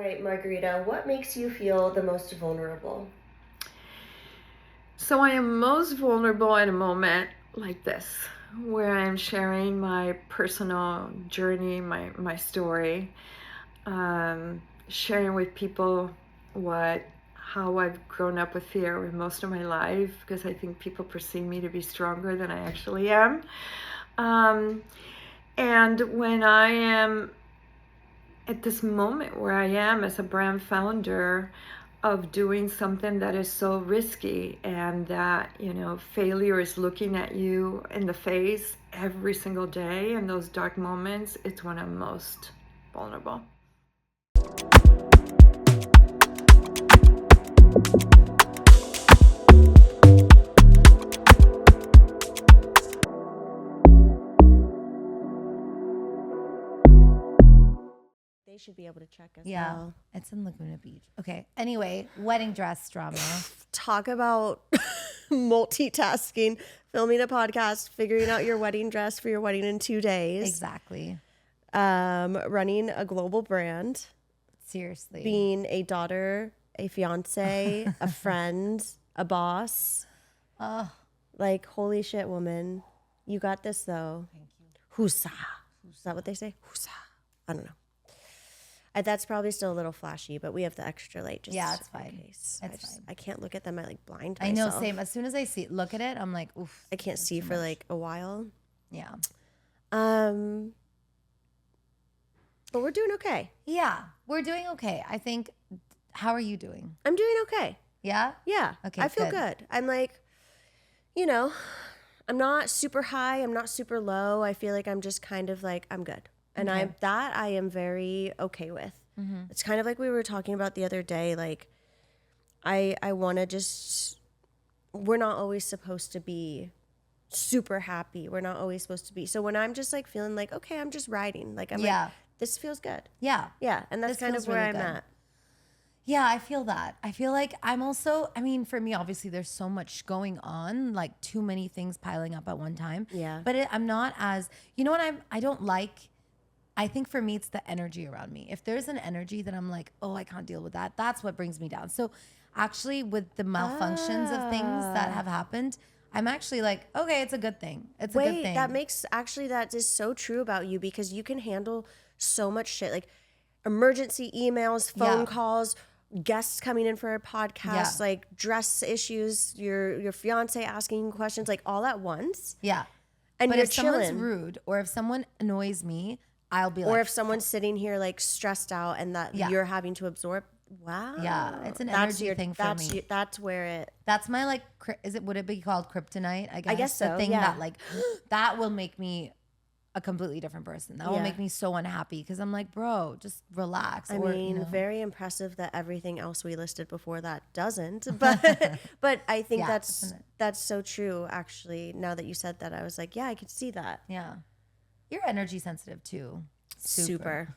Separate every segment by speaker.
Speaker 1: right, Margarita, what makes you feel the most vulnerable?
Speaker 2: So I am most vulnerable in a moment like this, where I'm sharing my personal journey, my story, sharing with people how I've grown up with fear with most of my life, because I think people perceive me to be stronger than I actually am. And when I am at this moment where I am as a brand founder of doing something that is so risky, and that, failure is looking at you in the face every single day, in those dark moments, it's when I'm most vulnerable.
Speaker 1: They should be able to check as
Speaker 3: Yeah,
Speaker 1: well.
Speaker 3: it's in Laguna Beach. Okay. Anyway, wedding dress drama.
Speaker 1: Talk about multitasking, filming a podcast, figuring out your wedding dress for your wedding in 2 days.
Speaker 3: Exactly.
Speaker 1: Running a global brand,
Speaker 3: Seriously.
Speaker 1: being a daughter, a fiance, a friend, a boss.
Speaker 3: Oh,
Speaker 1: Like, holy shit, woman. You got this, though.
Speaker 3: thank you.
Speaker 1: Husa. Is that what they say? Husa. I don't know. That's probably still a little flashy, but we have the extra light just
Speaker 3: Yeah, it's
Speaker 1: in
Speaker 3: fine.
Speaker 1: case.
Speaker 3: It's fine.
Speaker 1: I can't look at them. I like blind
Speaker 3: I
Speaker 1: myself.
Speaker 3: know, same. As soon as I look at it, I'm like, oof.
Speaker 1: I can't see for like a while.
Speaker 3: Yeah.
Speaker 1: But we're doing okay.
Speaker 3: Yeah, we're doing okay. I think. How are you doing?
Speaker 1: I'm doing okay.
Speaker 3: Yeah?
Speaker 1: Yeah.
Speaker 3: Okay,
Speaker 1: I feel
Speaker 3: good.
Speaker 1: good. I'm like, I'm not super high. I'm not super low. I feel like I'm just kind of like, I'm good. And
Speaker 3: Okay.
Speaker 1: I am very okay with.
Speaker 3: Mm-hmm.
Speaker 1: It's kind of like we were talking about the other day. Like, I want to just, we're not always supposed to be super happy. We're not always supposed to be. So when I'm just like feeling like, okay, I'm just riding. Like, I'm like, this feels good.
Speaker 3: Yeah.
Speaker 1: Yeah. And that's
Speaker 3: This
Speaker 1: kind
Speaker 3: feels
Speaker 1: of where
Speaker 3: really
Speaker 1: I'm
Speaker 3: good.
Speaker 1: at.
Speaker 3: Yeah, I feel that. I feel like I'm also, I mean, for me, obviously, there's so much going on, like too many things piling up at one time.
Speaker 1: Yeah.
Speaker 3: But I'm not as, you know what I don't like? I think for me, it's the energy around me. If there's an energy that I'm like, oh, I can't deal with that, that's what brings me down. So actually, with the malfunctions of things that have happened, I'm actually like, okay, it's a good thing. It's a good thing.
Speaker 1: That is so true about you, because you can handle so much shit, like emergency emails, phone calls, guests coming in for a podcast, like dress issues, your fiance asking you questions, like all at once.
Speaker 3: Yeah.
Speaker 1: And
Speaker 3: but
Speaker 1: you're
Speaker 3: if someone's
Speaker 1: chilling.
Speaker 3: rude, or if someone annoys me, I'll be like,
Speaker 1: or if someone's sitting here like stressed out and that you're having to absorb. Wow.
Speaker 3: Yeah, it's an energy thing for me.
Speaker 1: That's where it.
Speaker 3: That's my like. Would it be called kryptonite? I guess
Speaker 1: so.
Speaker 3: The thing
Speaker 1: yeah.
Speaker 3: that like that will make me a completely different person. That will make me so unhappy, because I'm like, bro, just relax.
Speaker 1: I mean, very impressive that everything else we listed before that doesn't. But I think that's so true. Actually, now that you said that, I was like, yeah, I could see that.
Speaker 3: Yeah, you're energy sensitive too.
Speaker 1: Super.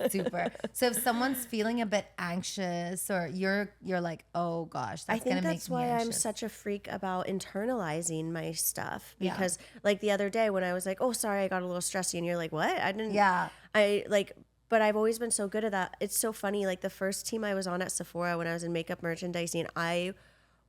Speaker 3: Super. So if someone's feeling a bit anxious, or you're like, oh gosh, that's gonna make me anxious.
Speaker 1: I think that's why I'm such a freak about internalizing my stuff, because like the other day when I was like, oh, sorry, I got a little stressy, and you're like, what? I didn't.
Speaker 3: Yeah.
Speaker 1: But I've always been so good at that. It's so funny. Like the first team I was on at Sephora when I was in makeup merchandising, I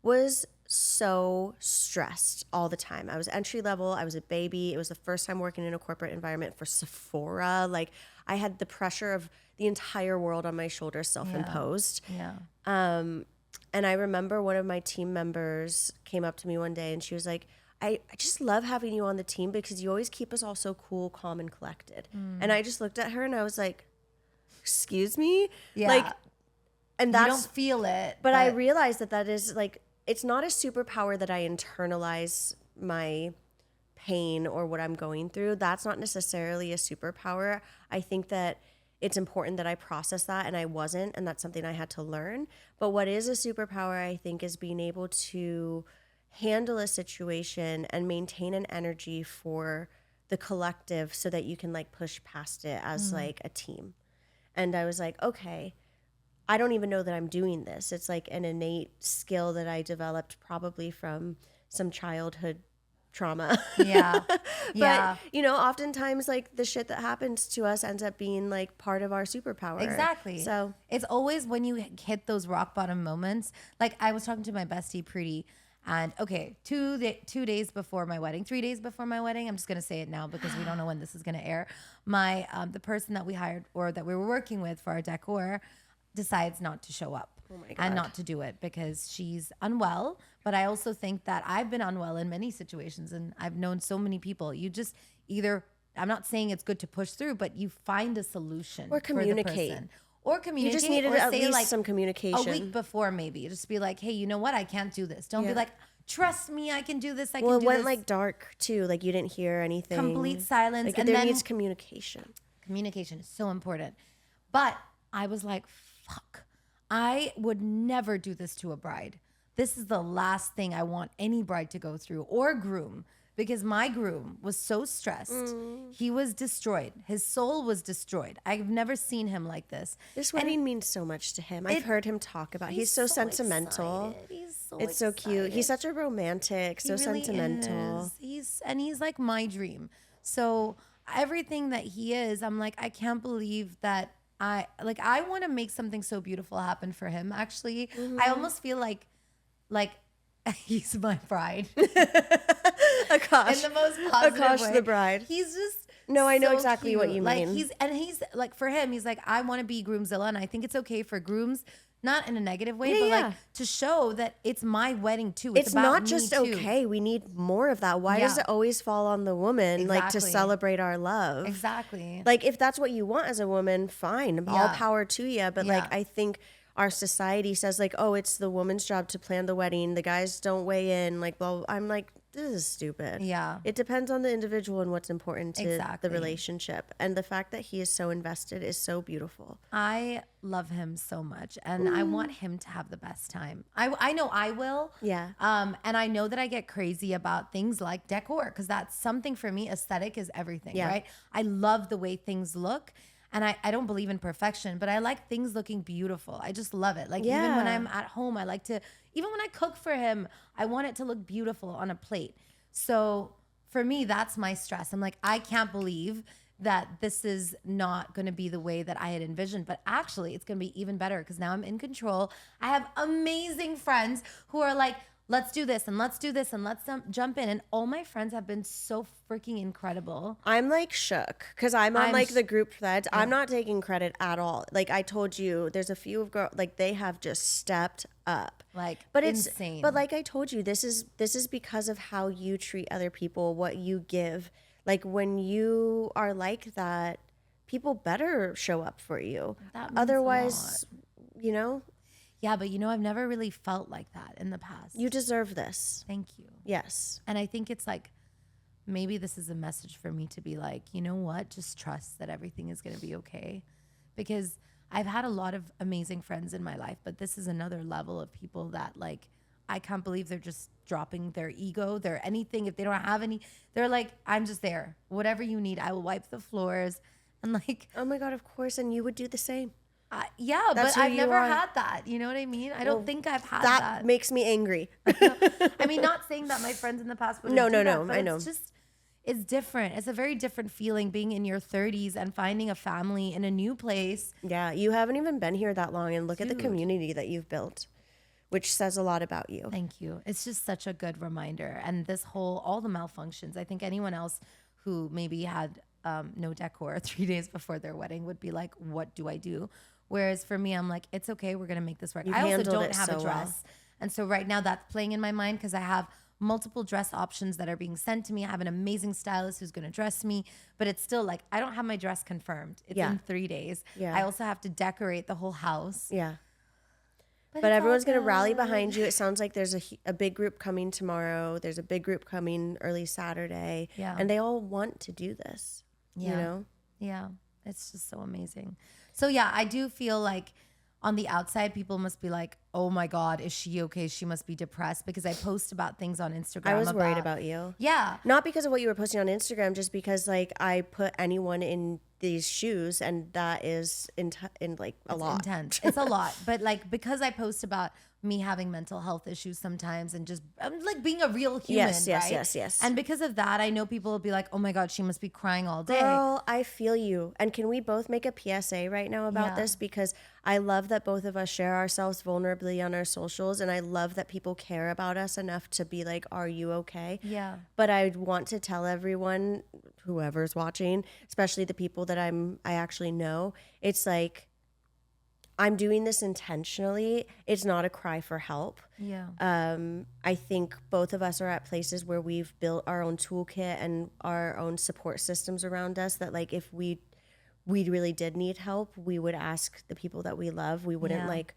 Speaker 1: was so stressed all the time. I was entry level. I was a baby. It was the first time working in a corporate environment for Sephora. Like I had the pressure of the entire world on my shoulders, self-imposed.
Speaker 3: Yeah.
Speaker 1: And I remember one of my team members came up to me one day and she was like, I just love having you on the team because you always keep us all so cool, calm, and collected. And I just looked at her and I was like, excuse me?
Speaker 3: Yeah.
Speaker 1: Like, and that's,
Speaker 3: you don't feel it.
Speaker 1: But I realized that is like, it's not a superpower that I internalize my pain or what I'm going through. That's not necessarily a superpower. I think that it's important that I process that, and I wasn't, and that's something I had to learn. But what is a superpower, I think, is being able to handle a situation and maintain an energy for the collective so that you can like push past it as like a team. And I was like, okay, I don't even know that I'm doing this. It's like an innate skill that I developed probably from some childhood trauma.
Speaker 3: Yeah. Yeah.
Speaker 1: But, you know, oftentimes like the shit that happens to us ends up being like part of our superpower.
Speaker 3: Exactly.
Speaker 1: So
Speaker 3: it's always when you hit those rock bottom moments. Like I was talking to my bestie Preeti, and okay, 2 days before my wedding, 3 days before my wedding, I'm just gonna say it now because we don't know when this is gonna air. My the person that we hired or that we were working with for our decor decides not to show up.
Speaker 1: Oh my
Speaker 3: And
Speaker 1: God.
Speaker 3: not to do it because she's unwell. But I also think that I've been unwell in many situations, and I've known so many people. You just either, I'm not saying it's good to push through, but you find a solution
Speaker 1: Or communicate.
Speaker 3: for the person. Or communicate.
Speaker 1: you just needed
Speaker 3: or
Speaker 1: at
Speaker 3: say
Speaker 1: least
Speaker 3: like
Speaker 1: some communication.
Speaker 3: a week before, maybe just be like, hey, you know what? I can't do this. Don't be
Speaker 1: Yeah.
Speaker 3: like, trust me, I can do this. I
Speaker 1: Well,
Speaker 3: can
Speaker 1: it
Speaker 3: do
Speaker 1: went
Speaker 3: this.
Speaker 1: like dark too. Like you didn't hear anything.
Speaker 3: Complete silence.
Speaker 1: Like
Speaker 3: And
Speaker 1: there
Speaker 3: then
Speaker 1: needs communication.
Speaker 3: communication is so important. But I was like, fuck, I would never do this to a bride. This is the last thing I want any bride to go through or groom, because my groom was so stressed. He was destroyed. His soul was destroyed. I've never seen him like this.
Speaker 1: This wedding means so much to him. I've heard him talk about. He's so sentimental.
Speaker 3: excited. He's so
Speaker 1: It's so cute.
Speaker 3: excited.
Speaker 1: He's such a romantic, so
Speaker 3: He really
Speaker 1: sentimental.
Speaker 3: is. He's like my dream. So everything that he is, I'm like, I can't believe that I want to make something so beautiful happen for him. Actually, I almost feel like he's my bride
Speaker 1: Akash,
Speaker 3: in the most positive
Speaker 1: Akash
Speaker 3: way.
Speaker 1: the bride.
Speaker 3: He's just
Speaker 1: No, I know
Speaker 3: so
Speaker 1: exactly what
Speaker 3: cute.
Speaker 1: you
Speaker 3: Like
Speaker 1: mean.
Speaker 3: he's like, for him, he's like, I want to be groomzilla, and I think it's okay for grooms, not in a negative way,
Speaker 1: Yeah,
Speaker 3: but
Speaker 1: yeah.
Speaker 3: like to show that it's my wedding too.
Speaker 1: It's
Speaker 3: about
Speaker 1: not
Speaker 3: me
Speaker 1: just
Speaker 3: too.
Speaker 1: okay. We need more of that. Why does
Speaker 3: Yeah.
Speaker 1: it always fall on the woman, like to
Speaker 3: Exactly.
Speaker 1: celebrate our love?
Speaker 3: Exactly.
Speaker 1: Like if that's what you want as a woman, fine. All
Speaker 3: Yeah.
Speaker 1: power to you. But
Speaker 3: Yeah.
Speaker 1: like I think our society says like, oh, it's the woman's job to plan the wedding. The guys don't weigh in. Like, well, I'm like, this is stupid.
Speaker 3: Yeah.
Speaker 1: It depends on the individual and what's important to
Speaker 3: Exactly.
Speaker 1: the relationship. And the fact that he is so invested is so beautiful.
Speaker 3: I love him so much, and I want him to have the best time. I know I will.
Speaker 1: Yeah.
Speaker 3: And I know that I get crazy about things like decor, because that's something for me. Aesthetic is everything,
Speaker 1: Yeah.
Speaker 3: right? I love the way things look. And I don't believe in perfection, but I like things looking beautiful. I just love it. Like even when
Speaker 1: Yeah.
Speaker 3: I'm at home, I like to, even when I cook for him, I want it to look beautiful on a plate. So for me, that's my stress. I'm like, I can't believe that this is not going to be the way that I had envisioned, but actually it's going to be even better because now I'm in control. I have amazing friends who are like, let's do this and let's do this and let's jump in. And all my friends have been so freaking incredible.
Speaker 1: I'm like shook because I'm on
Speaker 3: I'm
Speaker 1: like
Speaker 3: sh-
Speaker 1: the group threads. I'm not taking credit at all. Like I told you, there's a few of girls like they have just stepped up.
Speaker 3: Like,
Speaker 1: But it's
Speaker 3: insane.
Speaker 1: But like I told you, this is because of how you treat other people, what you give. Like when you are like that, people better show up for you.
Speaker 3: That means a
Speaker 1: Otherwise, you know,
Speaker 3: Yeah, but I've never really felt like that in the past.
Speaker 1: you deserve this.
Speaker 3: Thank you.
Speaker 1: Yes.
Speaker 3: And I think it's like, maybe this is a message for me to be like, you know what? Just trust that everything is going to be okay. Because I've had a lot of amazing friends in my life, but this is another level of people that like, I can't believe they're just dropping their ego, their anything. If they don't have any, they're like, I'm just there. Whatever you need, I will wipe the floors. And like,
Speaker 1: Oh my God, of course. And you would do the same.
Speaker 3: yeah,
Speaker 1: That's
Speaker 3: but
Speaker 1: who
Speaker 3: I've
Speaker 1: you
Speaker 3: never
Speaker 1: are.
Speaker 3: had that. You know what I mean? I don't think I've had
Speaker 1: That
Speaker 3: that.
Speaker 1: makes me angry.
Speaker 3: I mean, not saying that my friends in the past wouldn't
Speaker 1: No,
Speaker 3: do
Speaker 1: no,
Speaker 3: that,
Speaker 1: no,
Speaker 3: but
Speaker 1: I know.
Speaker 3: It's just, it's different. It's a very different feeling being in your 30s and finding a family in a new place.
Speaker 1: Yeah, you haven't even been here that long, and look at the
Speaker 3: Dude.
Speaker 1: community that you've built, which says a lot about you.
Speaker 3: Thank you. It's just such a good reminder. And this whole, all the malfunctions, I think anyone else who maybe had no decor 3 days before their wedding would be like, what do I do? Whereas for me, I'm like, it's okay. We're going to make this work.
Speaker 1: You've
Speaker 3: I also
Speaker 1: handled
Speaker 3: don't
Speaker 1: it
Speaker 3: have
Speaker 1: so
Speaker 3: a dress. And so right now that's playing in my mind because I have multiple dress options that are being sent to me. I have an amazing stylist who's going to dress me, but it's still like, I don't have my dress confirmed. It's
Speaker 1: Yeah.
Speaker 3: in 3 days.
Speaker 1: Yeah.
Speaker 3: I also have to decorate the whole house.
Speaker 1: Yeah. But
Speaker 3: it's all
Speaker 1: everyone's going to rally
Speaker 3: good.
Speaker 1: behind you. It sounds like there's a big group coming tomorrow. There's a big group coming early Saturday.
Speaker 3: Yeah.
Speaker 1: And they all want to do this, you
Speaker 3: Yeah.
Speaker 1: know?
Speaker 3: Yeah, it's just so amazing. So yeah, I do feel like on the outside, people must be like, "Oh my God, is she okay? She must be depressed," because I post about things on Instagram.
Speaker 1: I was worried about you.
Speaker 3: Yeah,
Speaker 1: Not because of what you were posting on Instagram, just because like I put anyone in these shoes, and that is in like a lot.
Speaker 3: intense. It's a lot, but like because I post about me having mental health issues sometimes and just like being a real human,
Speaker 1: Yes.
Speaker 3: And because of that, I know people will be like, oh my God, she must be crying all day.
Speaker 1: Girl, I feel you. And can we both make a PSA right now about this? Because I love that both of us share ourselves vulnerably on our socials. And I love that people care about us enough to be like, are you okay?
Speaker 3: Yeah.
Speaker 1: But I want to tell everyone, whoever's watching, especially the people that I actually know, it's like, I'm doing this intentionally. It's not a cry for help.
Speaker 3: Yeah.
Speaker 1: I think both of us are at places where we've built our own toolkit and our own support systems around us that like if we really did need help, we would ask the people that we love. We wouldn't like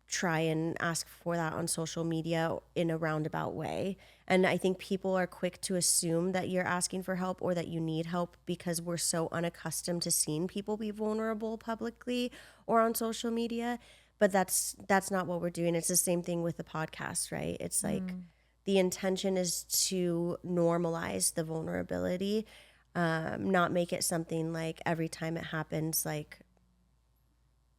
Speaker 1: try and ask for that on social media in a roundabout way. And I think people are quick to assume that you're asking for help or that you need help because we're so unaccustomed to seeing people be vulnerable publicly or on social media. But that's not what we're doing. It's the same thing with the podcast, right? It's like the intention is to normalize the vulnerability, not make it something like every time it happens, like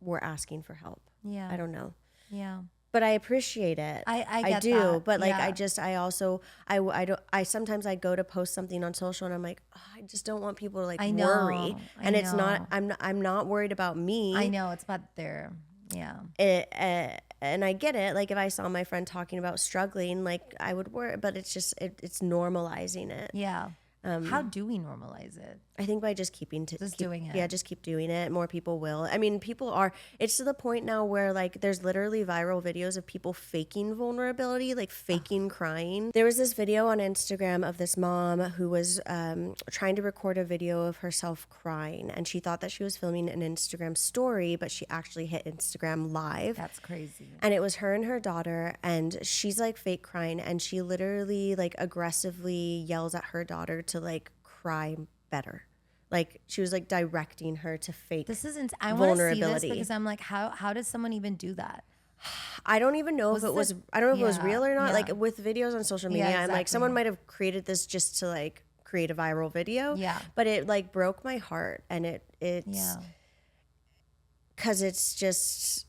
Speaker 1: we're asking for help.
Speaker 3: Yeah.
Speaker 1: I don't know.
Speaker 3: Yeah.
Speaker 1: But I appreciate it.
Speaker 3: I
Speaker 1: I
Speaker 3: get
Speaker 1: do.
Speaker 3: that.
Speaker 1: But like,
Speaker 3: Yeah.
Speaker 1: I sometimes I go to post something on social and I'm like, oh, I just don't want people to like
Speaker 3: I know,
Speaker 1: worry.
Speaker 3: I
Speaker 1: And it's
Speaker 3: know.
Speaker 1: not, I'm not worried about me.
Speaker 3: I know it's about their, yeah.
Speaker 1: And I get it. Like if I saw my friend talking about struggling, like I would worry, but it's just, it's normalizing it.
Speaker 3: Yeah. How do we normalize it?
Speaker 1: I think by just
Speaker 3: doing it.
Speaker 1: Yeah, just keep doing it. More people will. I mean, it's to the point now where like there's literally viral videos of people faking vulnerability, like faking crying. There was this video on Instagram of this mom who was trying to record a video of herself crying. And she thought that she was filming an Instagram story, but she actually hit Instagram live.
Speaker 3: That's crazy.
Speaker 1: And it was her and her daughter, and she's like fake crying, and she literally like aggressively yells at her daughter to like cry better. Like she was like directing her to fake
Speaker 3: This isn't. I want to see this
Speaker 1: vulnerability.
Speaker 3: because I'm like, how does someone even do that?
Speaker 1: I don't even know if it was. I don't know if it was real or not.
Speaker 3: yeah.
Speaker 1: Like with videos on social media,
Speaker 3: Yeah,
Speaker 1: I'm like,
Speaker 3: exactly.
Speaker 1: someone might have created this just to like create a viral video.
Speaker 3: Yeah.
Speaker 1: But it like broke my heart, and it's
Speaker 3: Yeah.
Speaker 1: because it's just.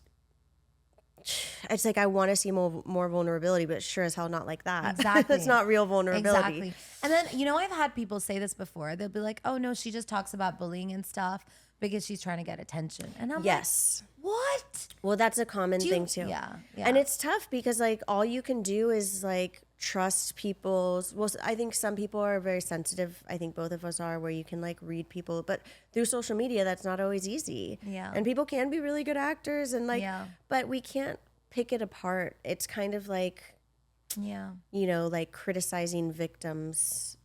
Speaker 1: It's like I want to see more vulnerability, but sure as hell not like that.
Speaker 3: Exactly.
Speaker 1: It's not real vulnerability.
Speaker 3: Exactly. And then, you know, I've had people say this before. They'll be like, oh, no, she just talks about bullying and stuff because she's trying to get attention. And I'm
Speaker 1: Yes.
Speaker 3: like, what?
Speaker 1: Well, that's a common thing too.
Speaker 3: Yeah.
Speaker 1: And it's tough because like all you can do is like trust people's. Well, I think some people are very sensitive. I think both of us are, where you can like read people, but through social media, that's not always easy.
Speaker 3: Yeah.
Speaker 1: And people can be really good actors, and like,
Speaker 3: Yeah.
Speaker 1: but we can't pick it apart. It's kind of like,
Speaker 3: Yeah.
Speaker 1: you know, like criticizing victims.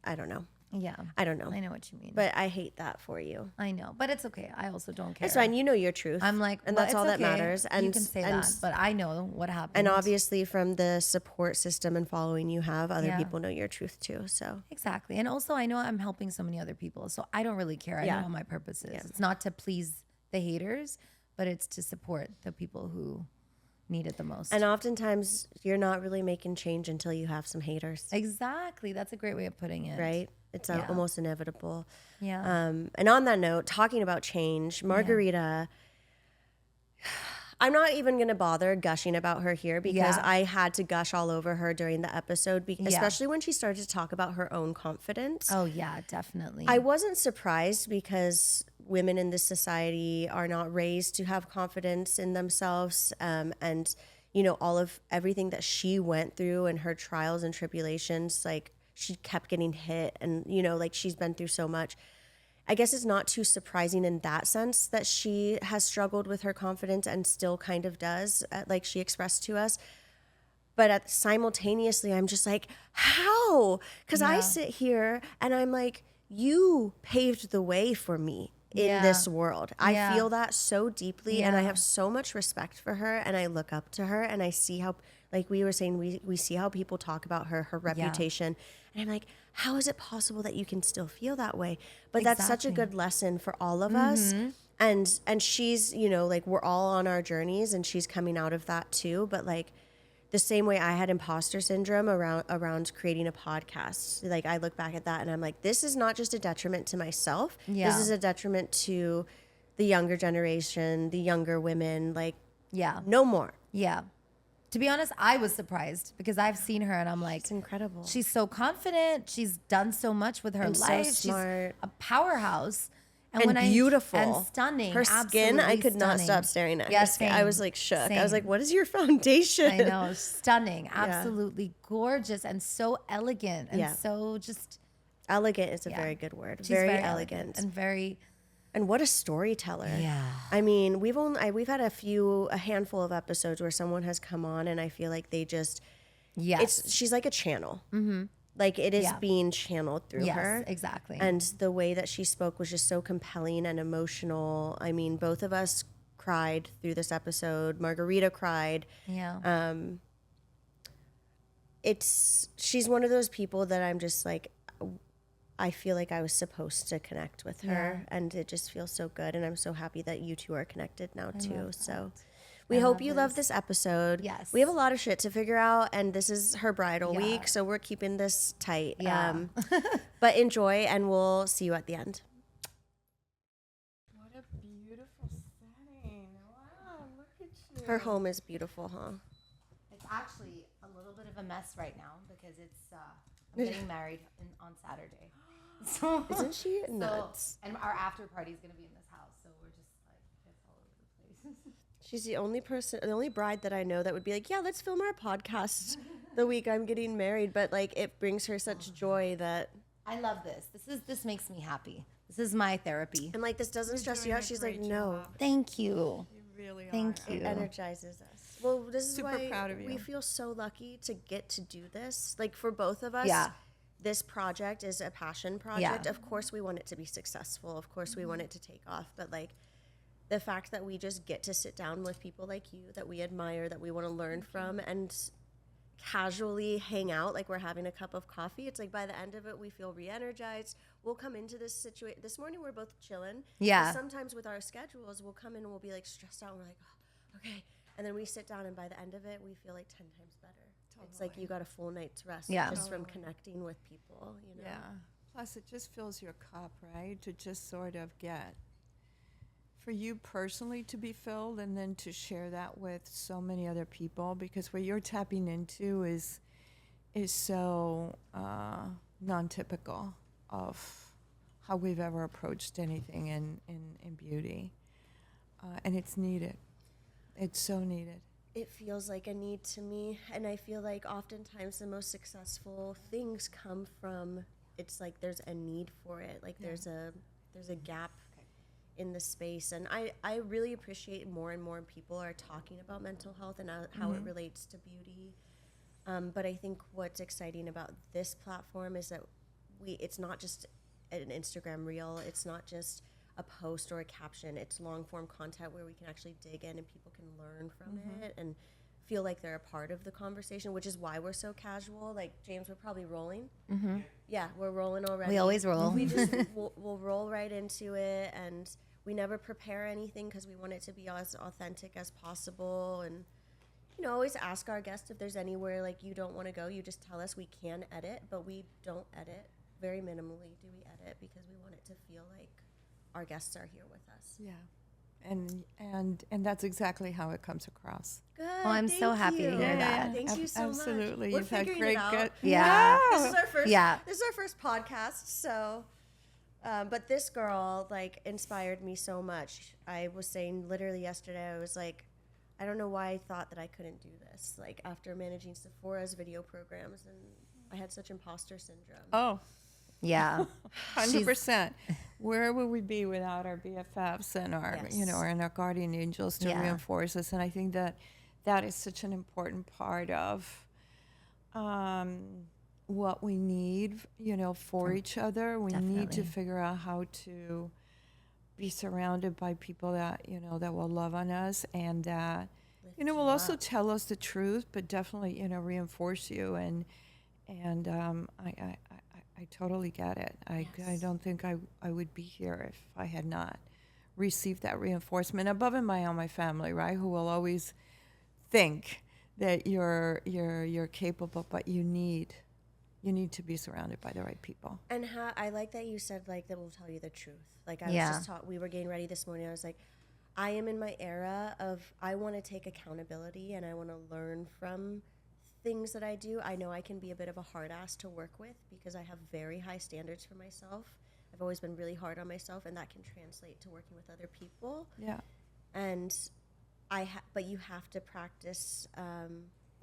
Speaker 1: I don't know.
Speaker 3: Yeah.
Speaker 1: I don't know.
Speaker 3: I know what you mean.
Speaker 1: But I hate that for you.
Speaker 3: I know. But it's okay. I also don't care.
Speaker 1: It's fine. You know your truth.
Speaker 3: I'm like,
Speaker 1: and
Speaker 3: well,
Speaker 1: that's
Speaker 3: it's
Speaker 1: all that
Speaker 3: okay.
Speaker 1: matters. And
Speaker 3: you can say that, but I know what happened.
Speaker 1: And obviously, from the support system and following you have, other
Speaker 3: Yeah.
Speaker 1: people know your truth too. So
Speaker 3: Exactly. And also, I know I'm helping so many other people. So I don't really care. I
Speaker 1: Yeah.
Speaker 3: know what my purpose is. It's not to please the haters, but it's to support the people who need it the most.
Speaker 1: and oftentimes, you're not really making change until you have some haters,
Speaker 3: Exactly. That's a great way of putting it.
Speaker 1: right? It's
Speaker 3: Yeah.
Speaker 1: almost inevitable.
Speaker 3: Yeah.
Speaker 1: And on that note, talking about change, Margarita, I'm not even going to bother gushing about her here because
Speaker 3: Yeah.
Speaker 1: I had to gush all over her during the episode, especially when she started to talk about her own confidence.
Speaker 3: Oh, yeah, definitely.
Speaker 1: I wasn't surprised because women in this society are not raised to have confidence in themselves. And, you know, everything that she went through and her trials and tribulations, like she kept getting hit and, you know, like she's been through so much. I guess it's not too surprising in that sense that she has struggled with her confidence and still kind of does, like she expressed to us. But simultaneously, I'm just like, how? Because I sit here and I'm like, you paved the way for me in this world. I feel that so deeply, and I have so much respect for her, and I look up to her, and I see how, like we were saying, we see how people talk about her reputation, and I'm like, how is it possible that you can still feel that way? But that's such a good lesson for all of us. And she's, you know, like we're all on our journeys, and she's coming out of that too. But like the same way I had imposter syndrome around creating a podcast, like I look back at that and I'm like, this is not just a detriment to myself. This is a detriment to the younger generation, the younger women. Like,
Speaker 3: Yeah.
Speaker 1: no more.
Speaker 3: Yeah. to be honest, I was surprised because I've seen her and I'm like,
Speaker 1: It's incredible.
Speaker 3: she's so confident. She's done so much with her
Speaker 1: And so
Speaker 3: life.
Speaker 1: smart.
Speaker 3: She's a powerhouse.
Speaker 1: And beautiful.
Speaker 3: And stunning.
Speaker 1: Her skin, I
Speaker 3: absolutely
Speaker 1: could not
Speaker 3: stunning.
Speaker 1: stop staring at
Speaker 3: Yeah,
Speaker 1: her skin. I was
Speaker 3: same,
Speaker 1: like shook. I
Speaker 3: same.
Speaker 1: was like, what is your foundation?
Speaker 3: I know, stunning, absolutely gorgeous, and so elegant, and
Speaker 1: Yeah.
Speaker 3: so just
Speaker 1: Elegant is a very good word.
Speaker 3: she's
Speaker 1: Very elegant.
Speaker 3: and very.
Speaker 1: And what a storyteller.
Speaker 3: Yeah.
Speaker 1: I mean, we've had a handful of episodes where someone has come on and I feel like they just,
Speaker 3: Yes.
Speaker 1: she's like a channel. Mm-hmm. Like it is being channeled through her.
Speaker 3: Yes, exactly.
Speaker 1: And the way that she spoke was just so compelling and emotional. I mean, both of us cried through this episode. Margarita cried.
Speaker 3: Yeah.
Speaker 1: She's one of those people that I'm just like, I feel like I was supposed to connect with her, and it just feels so good. And I'm so happy that you two are connected now too. So we hope you love this episode.
Speaker 3: Yes.
Speaker 1: We have a lot of shit to figure out, and this is her bridal
Speaker 3: Yeah.
Speaker 1: week, so we're keeping this tight.
Speaker 3: Yeah.
Speaker 1: But enjoy, and we'll see you at the end.
Speaker 2: What a beautiful setting. Wow, look at you.
Speaker 1: Her home is beautiful, huh?
Speaker 3: It's actually a little bit of a mess right now because I'm getting married on Saturday. So
Speaker 1: Isn't she nuts?
Speaker 3: And our after party is gonna be in this house, so we're just like it's all over the place.
Speaker 1: She's the only bride that I know that would be like, yeah, let's film our podcast the week I'm getting married. But like, it brings her such joy that,
Speaker 3: I love this. This makes me happy. This is my therapy.
Speaker 1: and like, this doesn't stress you out. She's like, no,
Speaker 3: Thank you.
Speaker 2: You really are.
Speaker 3: Thank
Speaker 1: it
Speaker 3: you.
Speaker 1: energizes us. Well, this is
Speaker 2: Super
Speaker 1: why
Speaker 2: proud of you.
Speaker 1: we feel so lucky to get to do this. Like for both of us,
Speaker 3: Yeah.
Speaker 1: this project is a passion project.
Speaker 3: Yeah.
Speaker 1: Of course, we want it to be successful. Of course, we want it to take off. But like, the fact that we just get to sit down with people like you that we admire, that we want to learn from, and casually hang out like we're having a cup of coffee. It's like by the end of it, we feel re-energized. We'll come into this situation. This morning, we're both chilling.
Speaker 3: Yeah.
Speaker 1: But sometimes with our schedules, we'll come in and we'll be like stressed out. And we're like, oh, okay. And then we sit down, and by the end of it, we feel like 10 times better. It's like you got a full night's rest just from connecting with people, you know?
Speaker 2: Yeah. Plus, it just fills your cup, right? To just sort of get, for you personally to be filled, and then to share that with so many other people, because what you're tapping into is so non-typical of how we've ever approached anything in beauty, and it's needed. It's so needed.
Speaker 1: It feels like a need to me, and I feel like oftentimes the most successful things come from, it's like there's a need for it, like there's a gap in the space. And I really appreciate more and more people are talking about mental health and how it relates to beauty, but I think what's exciting about this platform is that it's not just an Instagram reel, it's not just a post or a caption, it's long form content where we can actually dig in and people can learn from it and feel like they're a part of the conversation, which is why we're so casual. Like, James, we're probably rolling. Yeah, we're rolling already.
Speaker 3: We always roll.
Speaker 1: We just we'll roll right into it, and we never prepare anything because we want it to be as authentic as possible. And you know, always ask our guests if there's anywhere like you don't want to go. You just tell us. We can edit, but we don't edit. Very minimally do we edit, because we want it to feel like our guests are here with us.
Speaker 2: Yeah. And that's exactly how it comes across.
Speaker 1: Good.
Speaker 3: Oh, I'm so happy to hear that.
Speaker 1: Thank you so much.
Speaker 2: Absolutely.
Speaker 1: We're
Speaker 2: You've had
Speaker 1: figuring
Speaker 2: great
Speaker 1: it out.
Speaker 2: gut.
Speaker 3: Yeah.
Speaker 1: This is our first.
Speaker 3: Yeah.
Speaker 1: This is our first podcast. So, but this girl like inspired me so much. I was saying literally yesterday, I was like, I don't know why I thought that I couldn't do this. Like after managing Sephora's video programs, and I had such imposter syndrome.
Speaker 2: Oh,
Speaker 3: Yeah.
Speaker 2: 100%. Where would we be without our BFFs and our,
Speaker 1: Yes.
Speaker 2: and our guardian angels to
Speaker 3: Yeah.
Speaker 2: reinforce us? And I think that is such an important part of what we need, for each other. We need to
Speaker 3: Definitely.
Speaker 2: figure out how to be surrounded by people that, that will love on us, and that, will also tell us the truth, but definitely, reinforce you. And I totally get it. I don't think I would be here if I had not received that reinforcement above and beyond my family, right? Who will always think that you're capable, but you need to be surrounded by the right people.
Speaker 1: And I like that you said like that will tell you the truth. Like I was
Speaker 3: Yeah.
Speaker 1: just we were getting ready this morning. I was like, I am in my era of I want to take accountability and I want to learn from things that I do. I know I can be a bit of a hard ass to work with because I have very high standards for myself. I've always been really hard on myself, and that can translate to working with other people.
Speaker 2: Yeah.
Speaker 1: And but you have to practice.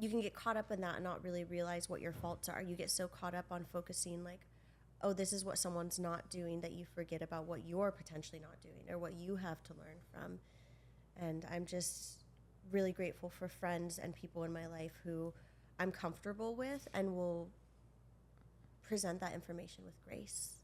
Speaker 1: You can get caught up in that and not really realize what your faults are. You get so caught up on focusing like, oh, this is what someone's not doing, that you forget about what you're potentially not doing or what you have to learn from. And I'm just really grateful for friends and people in my life who I'm comfortable with and will present that information with grace,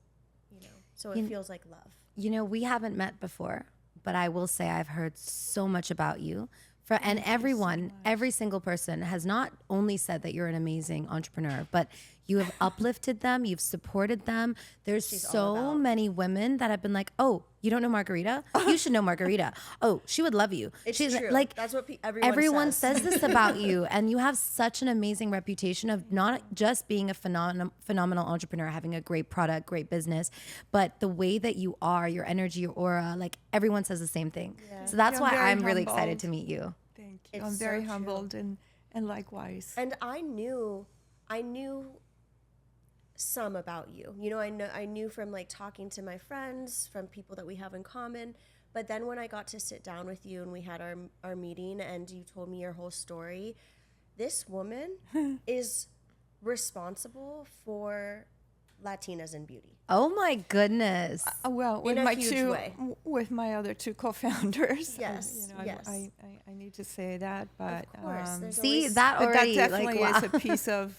Speaker 1: so it feels like love.
Speaker 3: We haven't met before, but I will say I've heard so much about you. And everyone, every single person has not only said that you're an amazing entrepreneur, but you have uplifted them, you've supported them. There's so many women that have been like, oh, you don't know Margarita? You should know Margarita. Oh, she would love you.
Speaker 1: She's true.
Speaker 3: Like,
Speaker 1: that's what
Speaker 3: everyone says this about you. And you have such an amazing reputation of not just being a phenomenal entrepreneur, having a great product, great business, but the way that you are, your energy, your aura, like everyone says the same thing. Yeah. So that's why I'm really excited to meet you.
Speaker 2: Thank you. I'm very humbled and likewise.
Speaker 1: And I knew some about you. I knew from like talking to my friends, from people that we have in common. But then when I got to sit down with you and we had our meeting and you told me your whole story, this woman is responsible for Latinas in beauty.
Speaker 3: Oh my goodness.
Speaker 2: Well, with my other two co-founders.
Speaker 1: Yes. Yes.
Speaker 2: I need to say that, but
Speaker 1: of course,
Speaker 3: see that already.
Speaker 2: But that definitely
Speaker 3: like, wow.
Speaker 2: is a piece of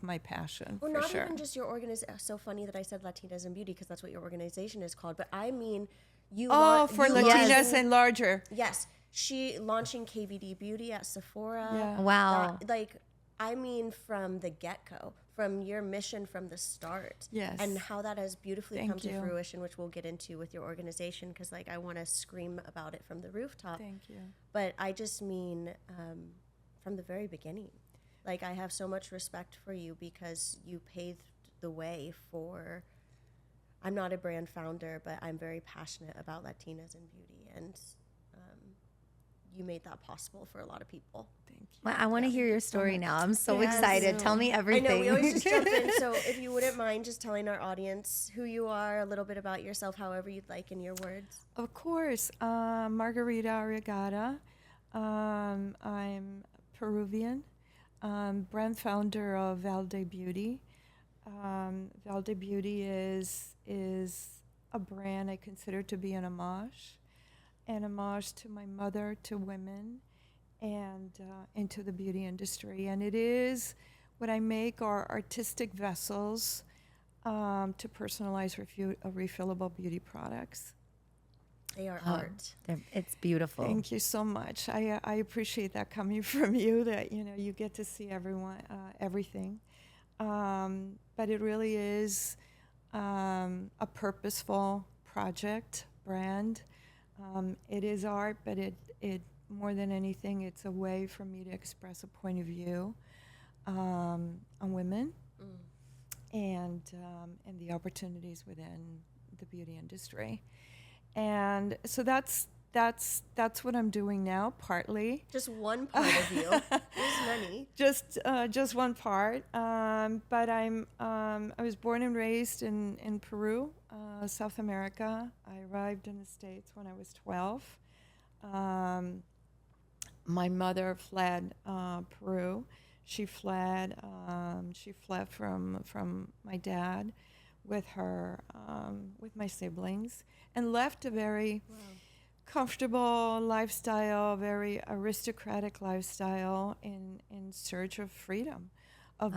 Speaker 2: my passion.
Speaker 1: Well,
Speaker 2: for
Speaker 1: not
Speaker 2: sure.
Speaker 1: even just your organization. So funny that I said Latinas in beauty because that's what your organization is called. But I mean,
Speaker 2: for Latinas and larger.
Speaker 1: Yes, she launching KVD Beauty at Sephora.
Speaker 2: Yeah.
Speaker 3: Wow.
Speaker 1: I mean, from the get-go, from your mission from the start.
Speaker 2: Yes.
Speaker 1: And how that has beautifully come
Speaker 2: you.
Speaker 1: to fruition, which we'll get into with your organization, because I want to scream about it from the rooftop.
Speaker 2: Thank you.
Speaker 1: But I just mean from the very beginning. I have so much respect for you because you paved the way for. I'm not a brand founder, but I'm very passionate about Latinas in beauty, and you made that possible for a lot of people.
Speaker 2: Thank you.
Speaker 3: Well, I want to hear your story now. I'm so excited. Tell me everything.
Speaker 1: I know, we always just jump in. So if you wouldn't mind just telling our audience who you are, a little bit about yourself, however you'd like in your words.
Speaker 2: Of course. Margarita Arriagada. I'm Peruvian. Brand founder of Valde Beauty. Valde Beauty is a brand I consider to be an homage to my mother, to women, and into the beauty industry. And it is what I make are artistic vessels to personalize refillable beauty products.
Speaker 1: They are art.
Speaker 3: It's beautiful.
Speaker 2: Thank you so much. I appreciate that coming from you, that you get to see everything. But it really is a purposeful project, brand. It is art, but it more than anything, it's a way for me to express a point of view on women and the opportunities within the beauty industry. And so that's what I'm doing now, partly.
Speaker 1: Just one part of you. There's many.
Speaker 2: Just one part. But I was born and raised in Peru, South America. I arrived in the States when I was 12. My mother fled Peru. She fled from my dad with my siblings, and left a very comfortable lifestyle, very aristocratic lifestyle in search of freedom, of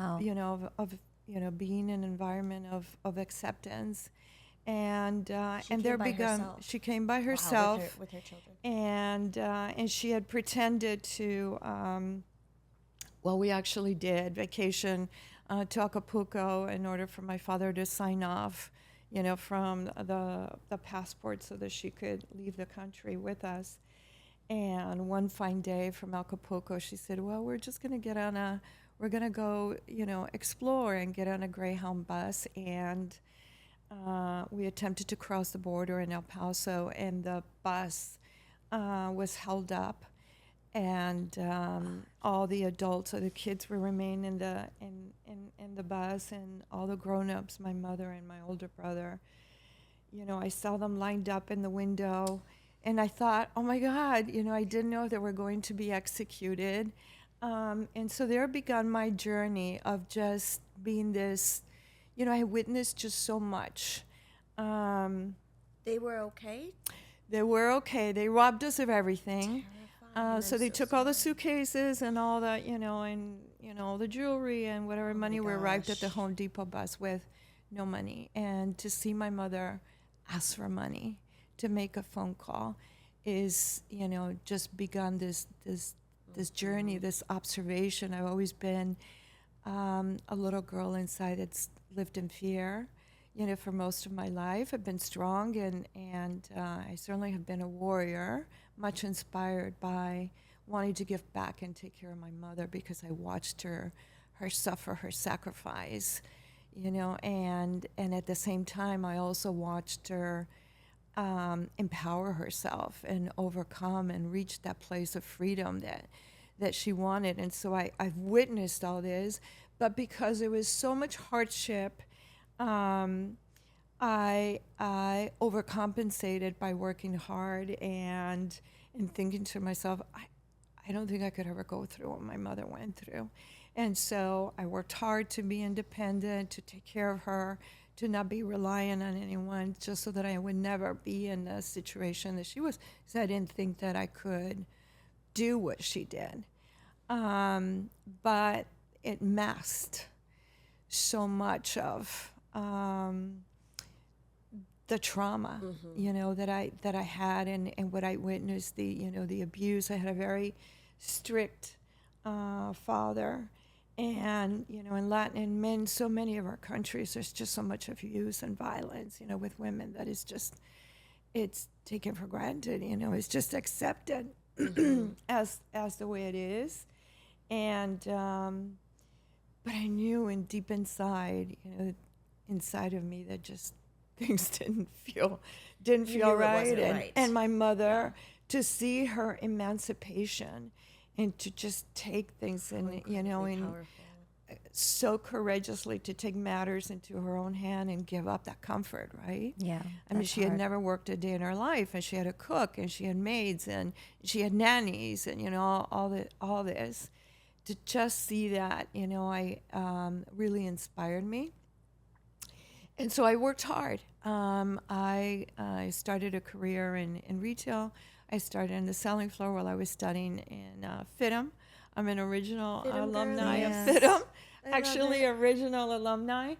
Speaker 2: being in an environment of acceptance. And she came by herself
Speaker 1: with her children.
Speaker 2: And she had pretended to we actually did vacation to Acapulco in order for my father to sign off from the passport so that she could leave the country with us. And one fine day from Acapulco, she said, well, we're going to go, explore and get on a Greyhound bus. And we attempted to cross the border in El Paso, and the bus was held up, and all the adults or the kids would remain in the bus, and all the grown-ups, my mother and my older brother, I saw them lined up in the window, and I thought, oh my God, I didn't know they were going to be executed. And so there began my journey of just being this, I witnessed just so much.
Speaker 1: They were okay?
Speaker 2: They were okay. They robbed us of everything. So they took all the suitcases and all the, all the jewelry and whatever money. We arrived at the Home Depot bus with no money. And to see my mother ask for money to make a phone call is, just begun this journey, this observation. I've always been a little girl inside that's lived in fear, for most of my life. I've been strong, and I certainly have been a warrior, much inspired by wanting to give back and take care of my mother, because I watched her suffer, her sacrifice, and at the same time, I also watched her empower herself and overcome and reach that place of freedom that she wanted. And so I've witnessed all this, but because there was so much hardship, I overcompensated by working hard and thinking to myself, I don't think I could ever go through what my mother went through. And so I worked hard to be independent, to take care of her, to not be reliant on anyone, just so that I would never be in a situation that she was, because I didn't think that I could do what she did. But it masked so much of the trauma, that I had, and what I witnessed, the abuse. I had a very strict father, and in so many of our countries, there's just so much abuse and violence, with women, that is just, it's taken for granted, it's just accepted as the way it is. And but I knew deep inside, inside of me, that just things didn't feel right. And my mother, to see her emancipation and to just take things so courageously, to take matters into her own hand and give up that comfort, right?
Speaker 3: Yeah.
Speaker 2: I mean, she had never worked a day in her life, and she had a cook, and she had maids, and she had nannies, and all this. To just see that, I really inspired me. And so I worked hard. I started a career in retail. I started on the selling floor while I was studying in FITM. I'm an original alumni of FITM, actually original alumni.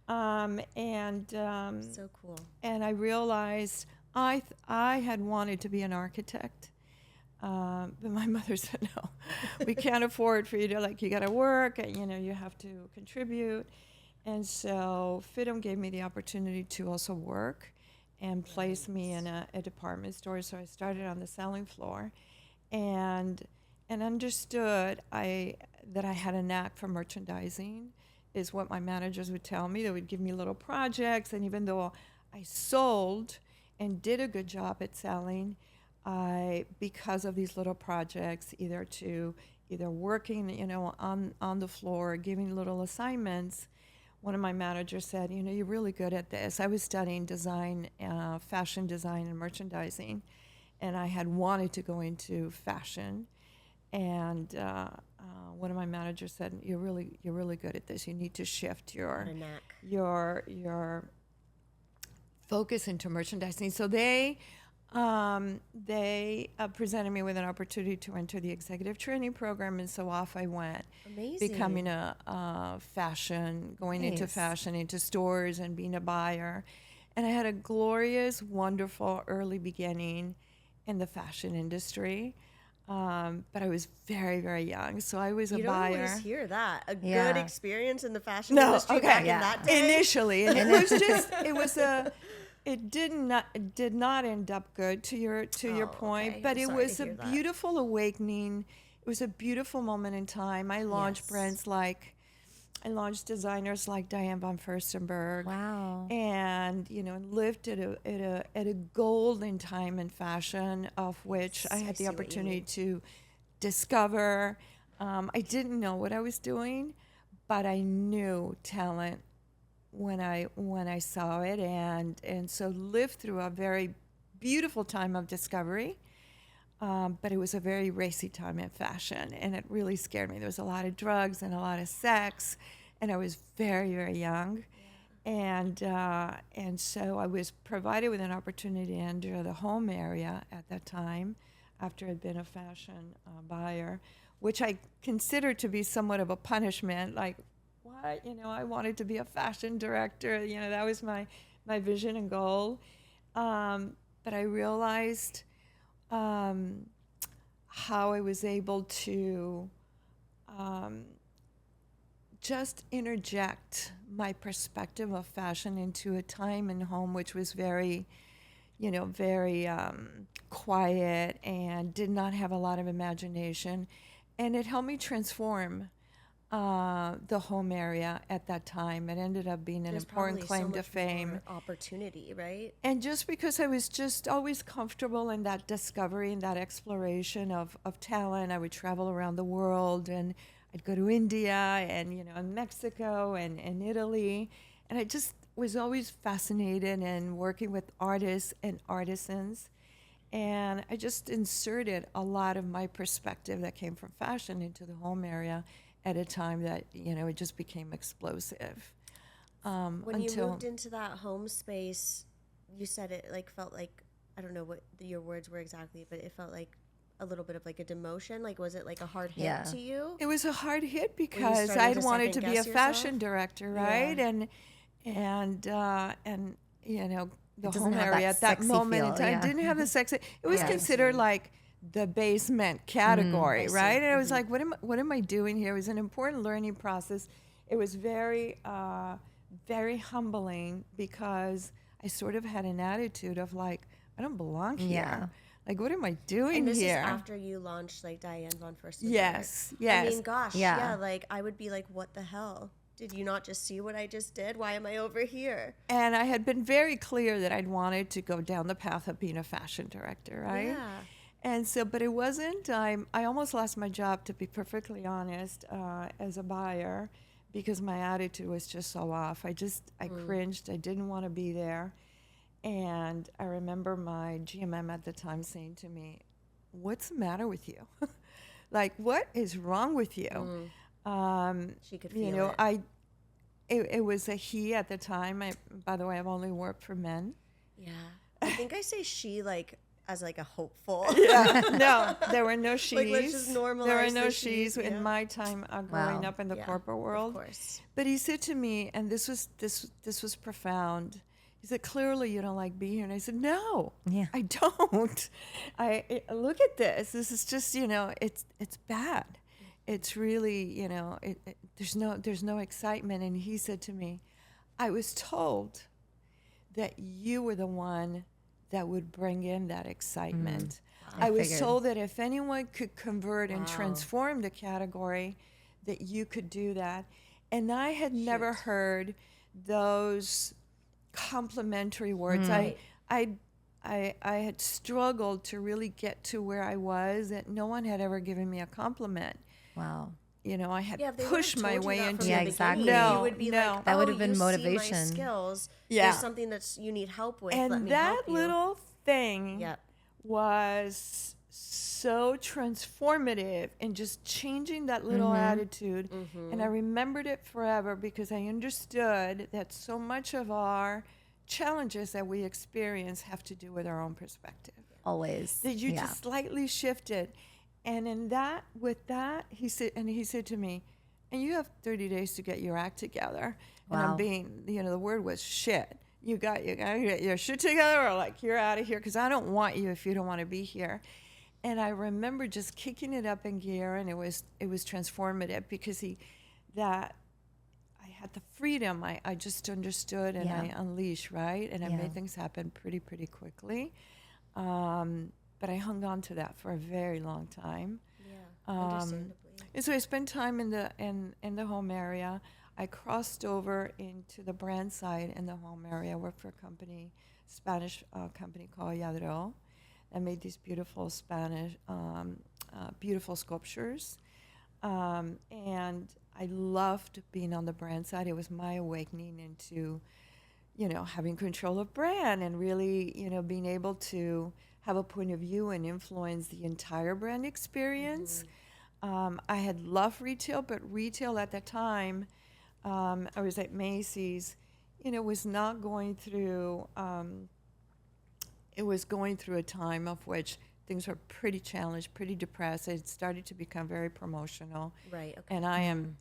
Speaker 1: So cool.
Speaker 2: And I realized I had wanted to be an architect. But my mother said, no, we can't afford for you to, you got to work, and, you have to contribute. And so FITM gave me the opportunity to also work and place me in a department store. So I started on the selling floor, and understood that I had a knack for merchandising, is what my managers would tell me. They would give me little projects, and even though I sold and did a good job at selling, because of these little projects, either working, on the floor, giving little assignments, one of my managers said, you're really good at this. I was studying design, fashion design and merchandising, and I had wanted to go into fashion. And one of my managers said, you're really good at this. You need to shift your focus into merchandising. So they presented me with an opportunity to enter the executive training program, and so off I went.
Speaker 1: Amazing.
Speaker 2: Becoming a fashion, going into fashion, into stores, and being a buyer. And I had a glorious, wonderful early beginning in the fashion industry. But I was very, very young, so I was a buyer.
Speaker 1: You don't always hear that. A good experience in the fashion industry back in that day.
Speaker 2: Initially, and it did not end up good, to your point,
Speaker 1: okay.
Speaker 2: but
Speaker 1: I'm
Speaker 2: it
Speaker 1: sorry
Speaker 2: was
Speaker 1: to
Speaker 2: a
Speaker 1: hear that.
Speaker 2: beautiful awakening. It was a beautiful moment in time. I launched brands like I launched designers like Diane von Furstenberg.
Speaker 3: Wow.
Speaker 2: And lived at a golden time in fashion, of which I had
Speaker 1: I
Speaker 2: the
Speaker 1: see what you
Speaker 2: opportunity
Speaker 1: mean.
Speaker 2: to discover. I didn't know what I was doing, but I knew talent when I saw it, and so lived through a very beautiful time of discovery. But it was a very racy time in fashion, and it really scared me. There was a lot of drugs and a lot of sex, and I was very, very young. And so I was provided with an opportunity to enter the home area at that time, after I'd been a fashion buyer, which I considered to be somewhat of a punishment. Like, what? I wanted to be a fashion director. That was my vision and goal. But I realized how I was able to just interject my perspective of fashion into a time and home which was very, very quiet and did not have a lot of imagination. And it helped me transform the home area at that time. It ended up being an
Speaker 1: There's
Speaker 2: important
Speaker 1: probably
Speaker 2: claim
Speaker 1: so
Speaker 2: to
Speaker 1: much
Speaker 2: fame.
Speaker 1: more opportunity, right?
Speaker 2: And just because I was just always comfortable in that discovery and that exploration of talent, I would travel around the world, and I'd go to India and, and Mexico and Italy. And I just was always fascinated in working with artists and artisans. And I just inserted a lot of my perspective that came from fashion into the home area at a time that, it just became explosive.
Speaker 1: When you
Speaker 2: Until
Speaker 1: moved into that home space, you said it like felt like, I don't know what your words were exactly, but it felt like a little bit of like a demotion. Like, was it like a hard hit
Speaker 3: Yeah.
Speaker 1: to you?
Speaker 2: it was a hard hit because
Speaker 1: starting
Speaker 2: I'd
Speaker 1: to
Speaker 2: wanted to be a
Speaker 1: second-guess
Speaker 2: fashion
Speaker 1: yourself?
Speaker 2: director, right?
Speaker 1: Yeah.
Speaker 2: And the
Speaker 3: It doesn't
Speaker 2: home
Speaker 3: have that
Speaker 2: area at that
Speaker 3: sexy
Speaker 2: moment in
Speaker 3: feel,
Speaker 2: time
Speaker 3: yeah.
Speaker 2: didn't have the sex. It was
Speaker 3: Yeah.
Speaker 2: considered like the basement category,
Speaker 1: I see.
Speaker 2: right? And I was like, what am I doing here? It was an important learning process. It was very very humbling, because I sort of had an attitude of like, I don't belong here.
Speaker 3: Yeah.
Speaker 2: Like, what am I doing
Speaker 1: And this
Speaker 2: here?
Speaker 1: is after you launched like Diane von Furstenberg.
Speaker 2: Yes,
Speaker 1: I
Speaker 2: yes.
Speaker 1: mean, gosh,
Speaker 3: Yeah.
Speaker 1: yeah. Like, I would be like, what the hell? Did you not just see what I just did? Why am I over here?
Speaker 2: And I had been very clear that I'd wanted to go down the path of being a fashion director, right?
Speaker 1: Yeah.
Speaker 2: And so, but it wasn't, I almost lost my job, to be perfectly honest, as a buyer, because my attitude was just so off. I cringed. I didn't want to be there. And I remember my GMM at the time saying to me, "What's the matter with you? Like, what is wrong with you?"
Speaker 1: She could
Speaker 2: You
Speaker 1: feel
Speaker 2: know,
Speaker 1: it.
Speaker 2: it was a he at the time. By the way, I've only worked for men.
Speaker 1: Yeah. I think I say she like as like a hopeful.
Speaker 2: Yeah, no, there were no she's.
Speaker 1: Like, let's just
Speaker 2: There were
Speaker 1: normalize
Speaker 2: no
Speaker 1: the
Speaker 2: she's
Speaker 1: she's,
Speaker 2: in
Speaker 1: yeah.
Speaker 2: my time growing
Speaker 3: Wow.
Speaker 2: up in the
Speaker 1: Yeah,
Speaker 2: corporate world.
Speaker 1: Of course.
Speaker 2: But he said to me, and this was profound. He said, "Clearly, you don't like being here." And I said, "No,
Speaker 3: Yeah.
Speaker 2: I don't. Look at this. This is just, it's bad. It's really, there's no excitement." And he said to me, "I was told that you were the one that would bring in that excitement. I was
Speaker 3: figured.
Speaker 2: told that if anyone could convert and
Speaker 1: Wow.
Speaker 2: transform the category, that you could do that." And I had never heard those complimentary words. I had struggled to really get to where I was, that no one had ever given me a compliment.
Speaker 3: Wow.
Speaker 2: I had
Speaker 1: Yeah, if they would
Speaker 2: pushed
Speaker 1: have
Speaker 2: my
Speaker 1: told you
Speaker 2: way
Speaker 1: that
Speaker 2: into
Speaker 1: from
Speaker 3: Yeah,
Speaker 1: the beginning,
Speaker 3: exactly.
Speaker 2: No,
Speaker 1: you would be
Speaker 2: no.
Speaker 1: like,
Speaker 3: That
Speaker 1: oh,
Speaker 3: would have been
Speaker 1: you see my
Speaker 3: motivation.
Speaker 1: skills.
Speaker 2: Yeah.
Speaker 1: There's something that's you need help with. Let
Speaker 2: And
Speaker 1: me
Speaker 2: that
Speaker 1: help you.
Speaker 2: little thing
Speaker 1: Yep.
Speaker 2: was so transformative in just changing that little attitude. And I remembered it forever, because I understood that so much of our challenges that we experience have to do with our own perspective.
Speaker 3: Always.
Speaker 2: That you
Speaker 3: Yeah.
Speaker 2: just slightly shifted. And with that, he said to me, "And you have 30 days to get your act together." And I'm
Speaker 3: Wow.
Speaker 2: being, the word was shit. You got to get your shit together, or like, you're out of here, because I don't want you if you don't want to be here. And I remember just kicking it up in gear, and it was transformative, because I had the freedom. I just understood, and
Speaker 3: Yeah.
Speaker 2: I unleashed, right? And I
Speaker 3: Yeah.
Speaker 2: made things happen pretty quickly. But I hung on to that for a very long time.
Speaker 1: Yeah. Understandably.
Speaker 2: And so I spent time in the home area. I crossed over into the brand side in the home area. I worked for a company, Spanish company called Yadro, that made these beautiful beautiful sculptures. And I loved being on the brand side. It was my awakening into, having control of brand and really, being able to have a point of view and influence the entire brand experience. I had loved retail, but retail at the time, I was at Macy's, was not going through, it was going through a time of which things were pretty challenged, pretty depressed. It started to become very promotional.
Speaker 1: Right. Okay.
Speaker 2: And I am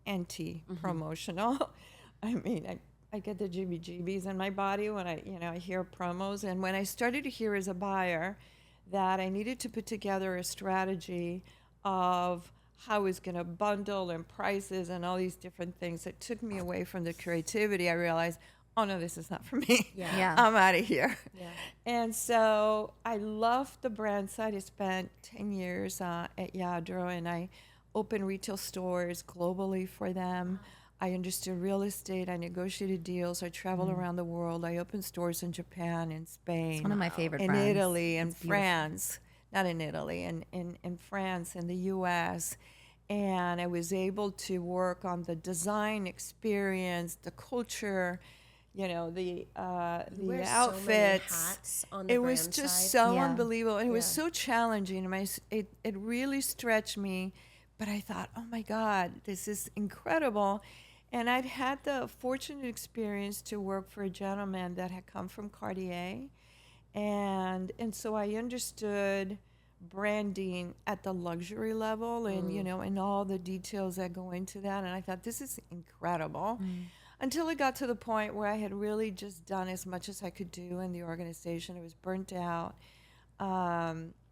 Speaker 2: anti-promotional. I mean, I get the GBGBs in my body when I hear promos. And when I started to hear as a buyer that I needed to put together a strategy of how I was going to bundle and prices and all these different things that took me away from the creativity, I realized, oh no, this is not for me.
Speaker 3: Yeah.
Speaker 2: I'm out of here.
Speaker 1: Yeah.
Speaker 2: And so I loved the brand side. I spent 10 years at Yadro, and I opened retail stores globally for them. I understood real estate. I negotiated deals. I traveled around the world. I opened stores in Japan and Spain.
Speaker 3: It's one of my favorite
Speaker 2: in
Speaker 3: brands.
Speaker 2: Italy and
Speaker 3: It's beautiful.
Speaker 2: France. Not in Italy, in France and the U.S. And I was able to work on the design experience, the culture, the
Speaker 1: You wear
Speaker 2: outfits.
Speaker 1: so many hats on the
Speaker 2: It was
Speaker 1: brand
Speaker 2: just
Speaker 1: side.
Speaker 2: so
Speaker 3: Yeah.
Speaker 2: unbelievable, and it was
Speaker 1: Yeah.
Speaker 2: so challenging. And it really stretched me, but I thought, oh my God, this is incredible. And I'd had the fortunate experience to work for a gentleman that had come from Cartier, and so I understood branding at the luxury level, and and all the details that go into that. And I thought, this is incredible. Until it got to the point where I had really just done as much as I could do in the organization. It was burnt out.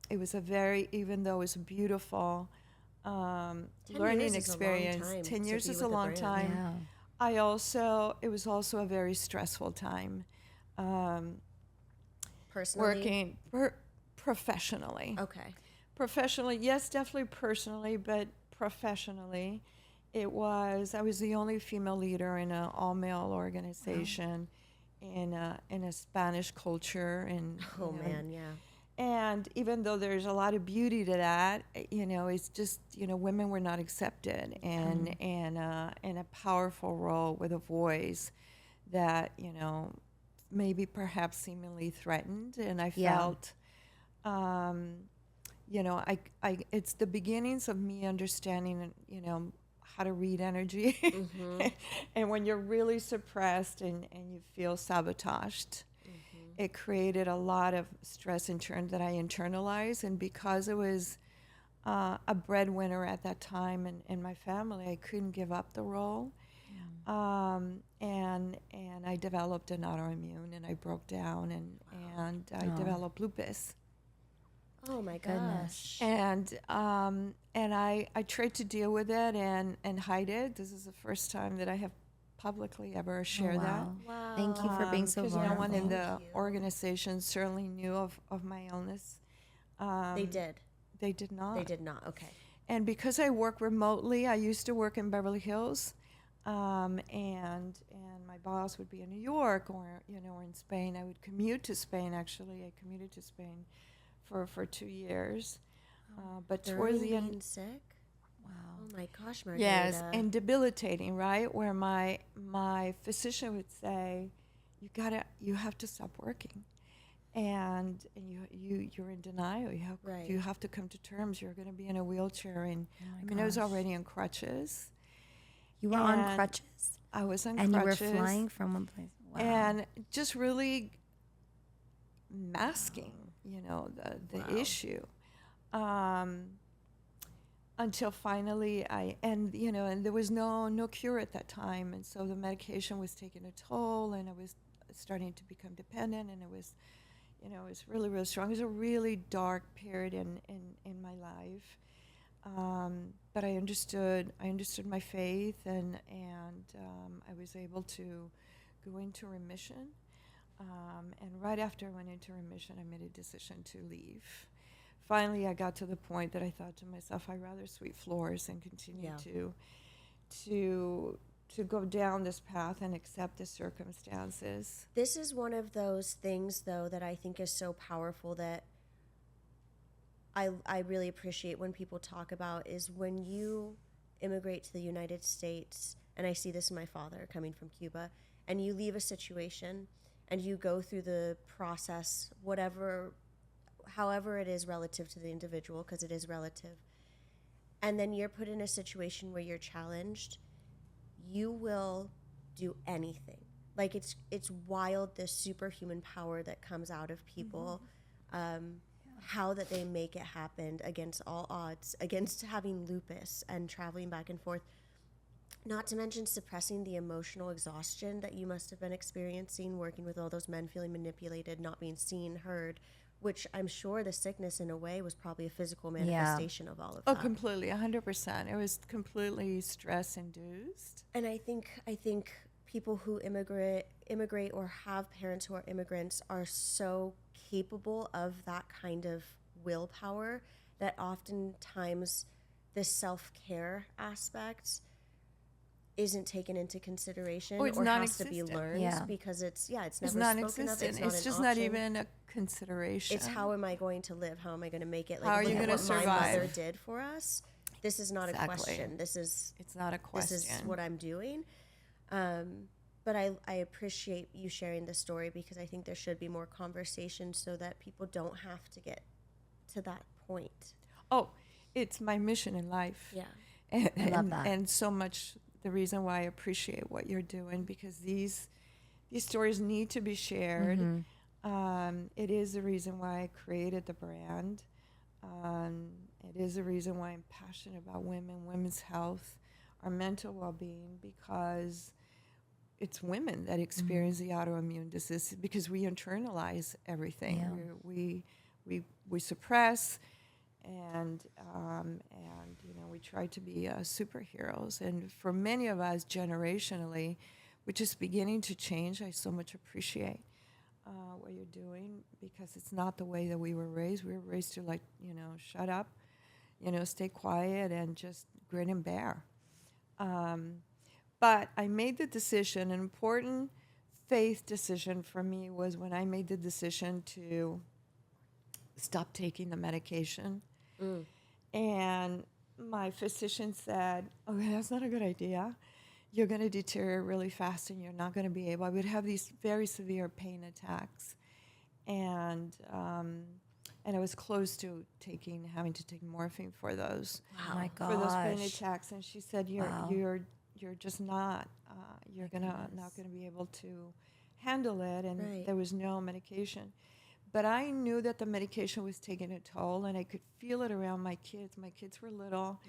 Speaker 2: It was even though it was a beautiful
Speaker 1: 10
Speaker 2: learning
Speaker 1: years is a long
Speaker 2: experience.
Speaker 1: time
Speaker 2: 10
Speaker 1: to
Speaker 2: years
Speaker 1: be
Speaker 2: is
Speaker 1: with
Speaker 2: a
Speaker 1: a
Speaker 2: long
Speaker 1: brand.
Speaker 2: time.
Speaker 3: Yeah.
Speaker 2: It was also a very stressful time.
Speaker 1: Personally.
Speaker 2: Working professionally.
Speaker 1: Okay.
Speaker 2: Professionally, yes, definitely personally, but professionally, I was the only female leader in an all-male organization in a Spanish culture, and
Speaker 1: Oh man, yeah.
Speaker 2: and even though there's a lot of beauty to that, it's just women were not accepted, and a powerful role with a voice that maybe perhaps seemingly threatened, and I
Speaker 3: Yeah.
Speaker 2: felt. It's the beginnings of me understanding, how to read energy. And when you're really suppressed and you feel sabotaged, it created a lot of stress in turn that I internalized. And because it was a breadwinner at that time in my family, I couldn't give up the role. And I developed an autoimmune, and I broke down, and I developed lupus.
Speaker 1: Oh my
Speaker 3: Goodness.
Speaker 1: gosh.
Speaker 2: And I tried to deal with it and hide it. This is the first time that I have publicly ever shared that.
Speaker 1: Wow.
Speaker 3: Thank you for being so
Speaker 2: Because no
Speaker 3: vulnerable.
Speaker 2: one in the
Speaker 1: Thank you.
Speaker 2: organization certainly knew of my illness.
Speaker 1: They did.
Speaker 2: They did not.
Speaker 1: They did not. Okay.
Speaker 2: And because I work remotely, I used to work in Beverly Hills, and my boss would be in New York or in Spain. I would commute to Spain. Actually, I commuted to Spain for 2 years, but towards the end,
Speaker 1: being sick.
Speaker 3: Wow.
Speaker 1: Oh my gosh, Margarita.
Speaker 2: yes, and debilitating, right? Where my physician would say, you have to stop working, and you're in denial.
Speaker 1: Right.
Speaker 2: You have to come to terms. You're going to be in a wheelchair, and
Speaker 3: Oh my
Speaker 2: I was
Speaker 3: gosh.
Speaker 2: already on crutches.
Speaker 3: You were on
Speaker 2: and
Speaker 3: crutches,
Speaker 2: I was on
Speaker 3: and
Speaker 2: crutches,
Speaker 3: you were flying from one place. Wow.
Speaker 2: and just really masking, the
Speaker 1: Wow.
Speaker 2: issue, until finally and there was no cure at that time, and so the medication was taking a toll, and I was starting to become dependent, and it was really, really strong. It was a really dark period in my life, but I understood my faith, and I was able to go into remission. And right after I went into remission, I made a decision to leave. Finally, I got to the point that I thought to myself, I'd rather sweep floors than continue
Speaker 1: Yeah.
Speaker 2: to to go down this path and accept the circumstances.
Speaker 1: This is one of those things, though, that I think is so powerful that I really appreciate when people talk about is when you immigrate to the United States, and I see this in my father coming from Cuba, and you leave a situation and you go through the process, however it is relative to the individual, because it is relative, and then you're put in a situation where you're challenged, you will do anything. Like it's wild, this superhuman power that comes out of people, how that they make it happen against all odds, against having lupus and traveling back and forth. Not to mention suppressing the emotional exhaustion that you must have been experiencing working with all those men, feeling manipulated, not being seen, heard, which I'm sure the sickness in a way was probably a physical manifestation of all of that.
Speaker 2: Oh, completely, 100%. It was completely stress-induced.
Speaker 1: And I think people who immigrate or have parents who are immigrants are so capable of that kind of willpower that oftentimes the self-care aspect isn't taken into consideration or has to be learned because it's never spoken of.
Speaker 2: It's just not even a consideration.
Speaker 1: It's how am I going to live? How am I going to make it?
Speaker 2: Like, how are you going to survive?
Speaker 1: My mother did for us. This is not a question. It's
Speaker 2: not a question.
Speaker 1: This is what I'm doing. But I appreciate you sharing this story because I think there should be more conversation so that people don't have to get to that point.
Speaker 2: Oh, it's my mission in life.
Speaker 1: Yeah.
Speaker 3: I love that.
Speaker 2: And so much the reason why I appreciate what you're doing, because these stories need to be shared. It is the reason why I created the brand. It is the reason why I'm passionate about women's health, our mental well-being, because it's women that experience the autoimmune disease because we internalize everything. Yeah. We suppress, and we try to be superheroes. And for many of us, generationally, which is beginning to change, I so much appreciate what you're doing, because it's not the way that we were raised. We were raised to shut up, stay quiet and just grin and bear. But I made the decision, an important faith decision for me was when I made the decision to stop taking the medication. And my physician said, okay, that's not a good idea. You're going to deteriorate really fast and you're not going to be able. I would have these very severe pain attacks. And I was close to having to take morphine for those.
Speaker 3: Wow. Oh my gosh.
Speaker 2: For those pain attacks. And she said, you're just not, not going to be able to handle it. And there was no medication. But I knew that the medication was taking a toll, and I could feel it around my kids. My kids were little,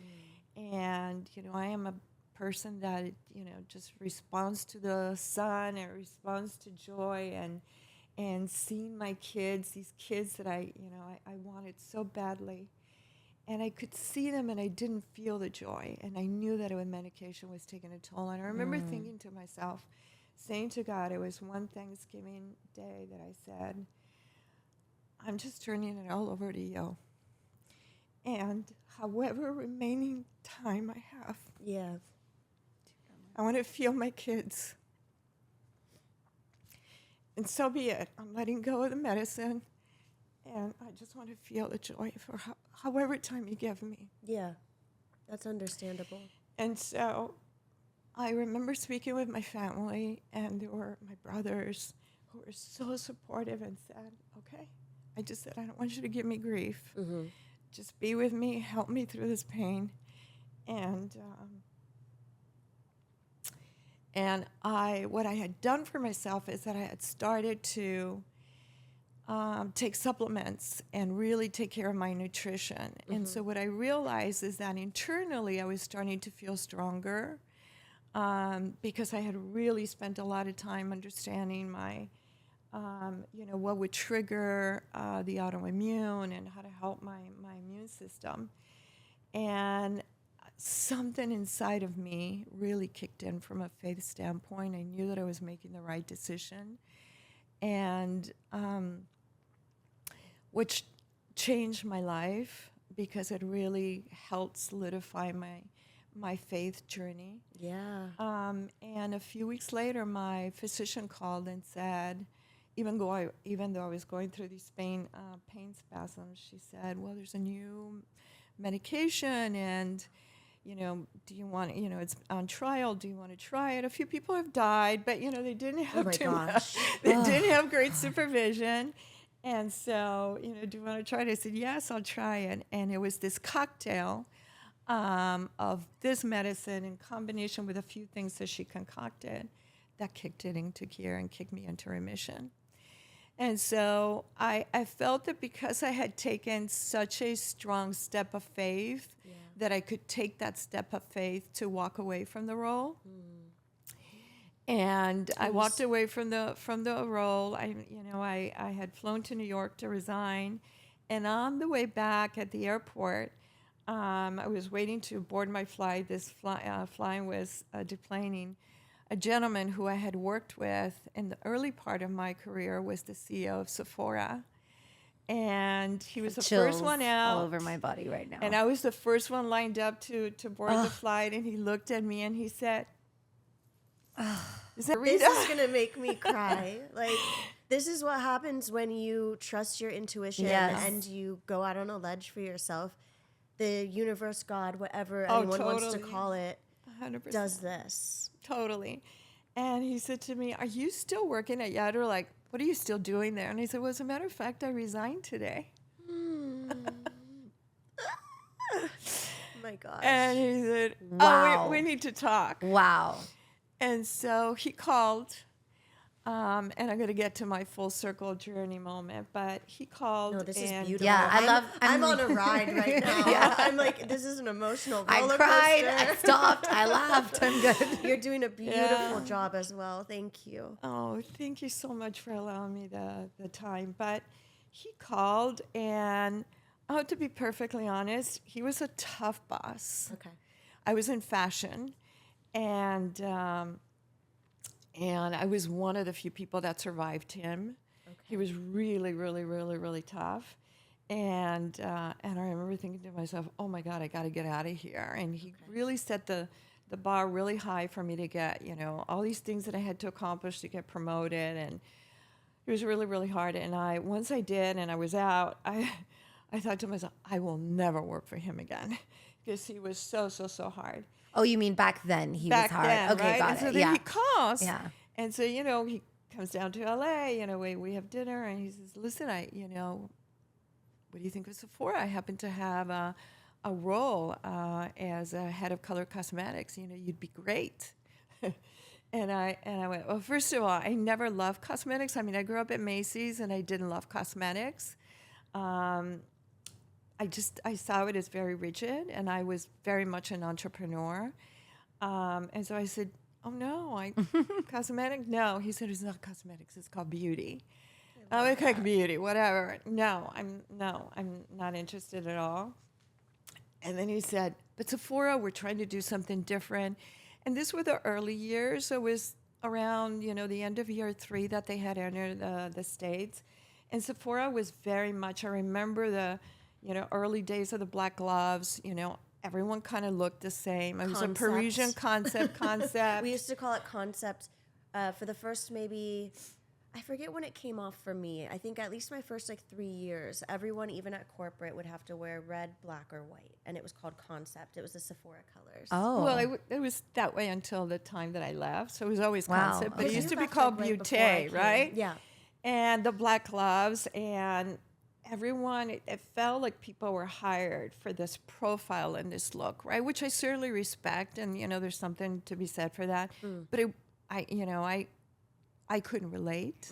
Speaker 2: and, I am a person that, just responds to the sun and responds to joy, and seeing my kids, these kids that I wanted so badly. And I could see them, and I didn't feel the joy. And I knew that medication was taking a toll. And I remember thinking to myself, saying to God, it was one Thanksgiving day that I said, I'm just turning it all over to you. And however remaining time I have, I want to feel my kids. And so be it. I'm letting go of the medicine. And I just want to feel the joy for however time you give me.
Speaker 1: Yeah, that's understandable.
Speaker 2: And so I remember speaking with my family, and there were my brothers who were so supportive and said, okay. I just said, I don't want you to give me grief. Just be with me, help me through this pain. And what I had done for myself is that I had started to take supplements and really take care of my nutrition. And so what I realized is that internally I was starting to feel stronger because I had really spent a lot of time understanding my what would trigger the autoimmune and how to help my immune system. And something inside of me really kicked in from a faith standpoint. I knew that I was making the right decision. And which changed my life because it really helped solidify my faith journey.
Speaker 1: Yeah.
Speaker 2: And a few weeks later, my physician called and said, even though I was going through these pain spasms, she said, well, there's a new medication, and, do you want, it's on trial. Do you want to try it? A few people have died, but, they didn't have they didn't have great supervision. And so, do you want to try it? I said, yes, I'll try it. And it was this cocktail of this medicine in combination with a few things that she concocted that kicked it into gear and kicked me into remission. And so I felt that because I had taken such a strong step of faith, that I could take that step of faith to walk away from the role. And I walked away from the role. I had flown to New York to resign, and on the way back at the airport, I was waiting to board my flight. This flying was deplaning. A gentleman who I had worked with in the early part of my career was the CEO of Sephora. And he was the first one out.
Speaker 3: All over my body right now.
Speaker 2: And I was the first one lined up to board the flight. And he looked at me and he said,
Speaker 1: this is going to make me cry. Like, this is what happens when you trust your intuition and you go out on a ledge for yourself. The universe, God, whatever anyone wants to call it,
Speaker 2: 100%.
Speaker 1: Does this.
Speaker 2: Totally. And he said to me, are you still working at Yadro? Like, what are you still doing there? And I said, well, as a matter of fact, I resigned today.
Speaker 1: My gosh.
Speaker 2: And he said,
Speaker 3: wow.
Speaker 2: We need to talk.
Speaker 3: Wow.
Speaker 2: And so he called, and I'm going to get to my full circle journey moment, but he called.
Speaker 1: No, this is beautiful.
Speaker 3: Yeah,
Speaker 1: I'm on a ride right now. Yeah. I'm like, this is an emotional roller
Speaker 3: I cried,
Speaker 1: coaster.
Speaker 3: I stopped, I laughed, I'm good.
Speaker 1: You're doing a beautiful job as well. Thank you.
Speaker 2: Oh, thank you so much for allowing me the time. But he called, and to be perfectly honest, he was a tough boss.
Speaker 1: Okay.
Speaker 2: I was in fashion, and I was one of the few people that survived him. Okay. He was really, really, really, really tough. And I remember thinking to myself, oh my God, I got to get out of here. And he really set the bar really high for me to get, all these things that I had to accomplish to get promoted. And it was really, really hard. And once I did and I was out, I thought to myself, I will never work for him again, because he was so, so, so hard.
Speaker 3: Oh, you mean back then he was hard?
Speaker 2: Then,
Speaker 3: okay,
Speaker 2: right?
Speaker 3: got
Speaker 2: and
Speaker 3: it.
Speaker 2: So then he calls.
Speaker 3: Yeah.
Speaker 2: And so, he comes down to LA, we have dinner, and he says, listen, what do you think of Sephora? I happen to have a role as a head of color cosmetics. You'd be great. And I went, well, first of all, I never loved cosmetics. I mean, I grew up at Macy's, and I didn't love cosmetics. I saw it as very rigid, and I was very much an entrepreneur. And so I said, oh no, cosmetic? No. He said, it's not cosmetics, it's called beauty. I would like beauty, whatever. No, I'm not interested at all. And then he said, but Sephora, we're trying to do something different. And this were the early years. So it was around, the end of year 3 that they had entered the States. And Sephora was very much, I remember the, early days of the black gloves, everyone kind of looked the same. It was a Parisian concept.
Speaker 1: We used to call it concept for the first maybe, I forget when it came off for me. I think at least my first 3 years, everyone, even at corporate, would have to wear red, black, or white. And it was called concept. It was the Sephora colors.
Speaker 3: Oh.
Speaker 2: Well, it was that way until the time that I left. So it was always
Speaker 3: Wow.
Speaker 2: concept. But
Speaker 3: Okay.
Speaker 2: it used to be called Beauté, right?
Speaker 1: Yeah.
Speaker 2: And the black gloves, and everyone, it felt like people were hired for this profile and this look, right? Which I certainly respect, and there's something to be said for that. But I couldn't relate,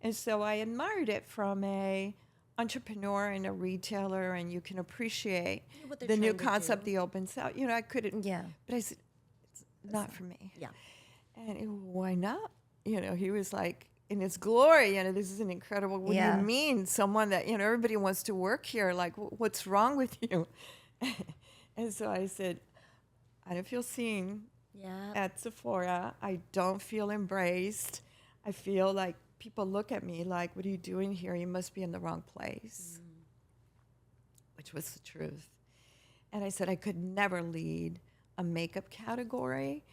Speaker 2: and so I admired it from a entrepreneur and a retailer, and you can appreciate the new concept, the open sale. I couldn't.
Speaker 3: Yeah.
Speaker 2: But I said, it's not for me.
Speaker 1: Yeah.
Speaker 2: And why not? He was like, in its glory, this is an incredible, what do you mean? Someone that, everybody wants to work here. Like, what's wrong with you? And so I said, I don't feel seen at Sephora. I don't feel embraced. I feel like people look at me like, what are you doing here? You must be in the wrong place, which was the truth. And I said I could never lead a makeup category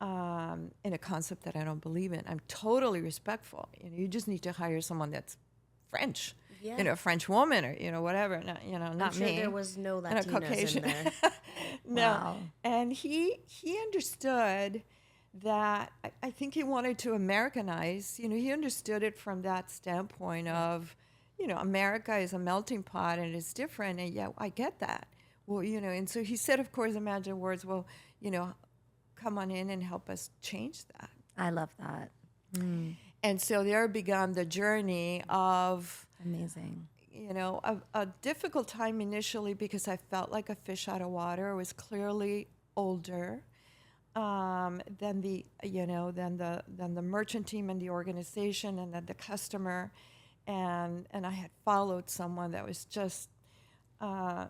Speaker 2: in a concept that I don't believe in. I'm totally respectful. You just need to hire someone that's French,
Speaker 1: Yeah.
Speaker 2: a French woman or, whatever. Not, not
Speaker 1: I'm sure
Speaker 2: me.
Speaker 1: there was no
Speaker 2: And a
Speaker 1: Latinas
Speaker 2: Caucasian.
Speaker 1: in there.
Speaker 2: No.
Speaker 3: Wow.
Speaker 2: And he understood that I think he wanted to Americanize. He understood it from that standpoint of, America is a melting pot and it's different. And yeah, I get that. Well, and so he said, of course, imagine words, well, come on in and help us change that.
Speaker 3: I love that.
Speaker 2: And so there began the journey of,
Speaker 3: Amazing.
Speaker 2: a difficult time initially because I felt like a fish out of water. I was clearly older than the merchant team and the organization and then the customer, and I had followed someone that was just a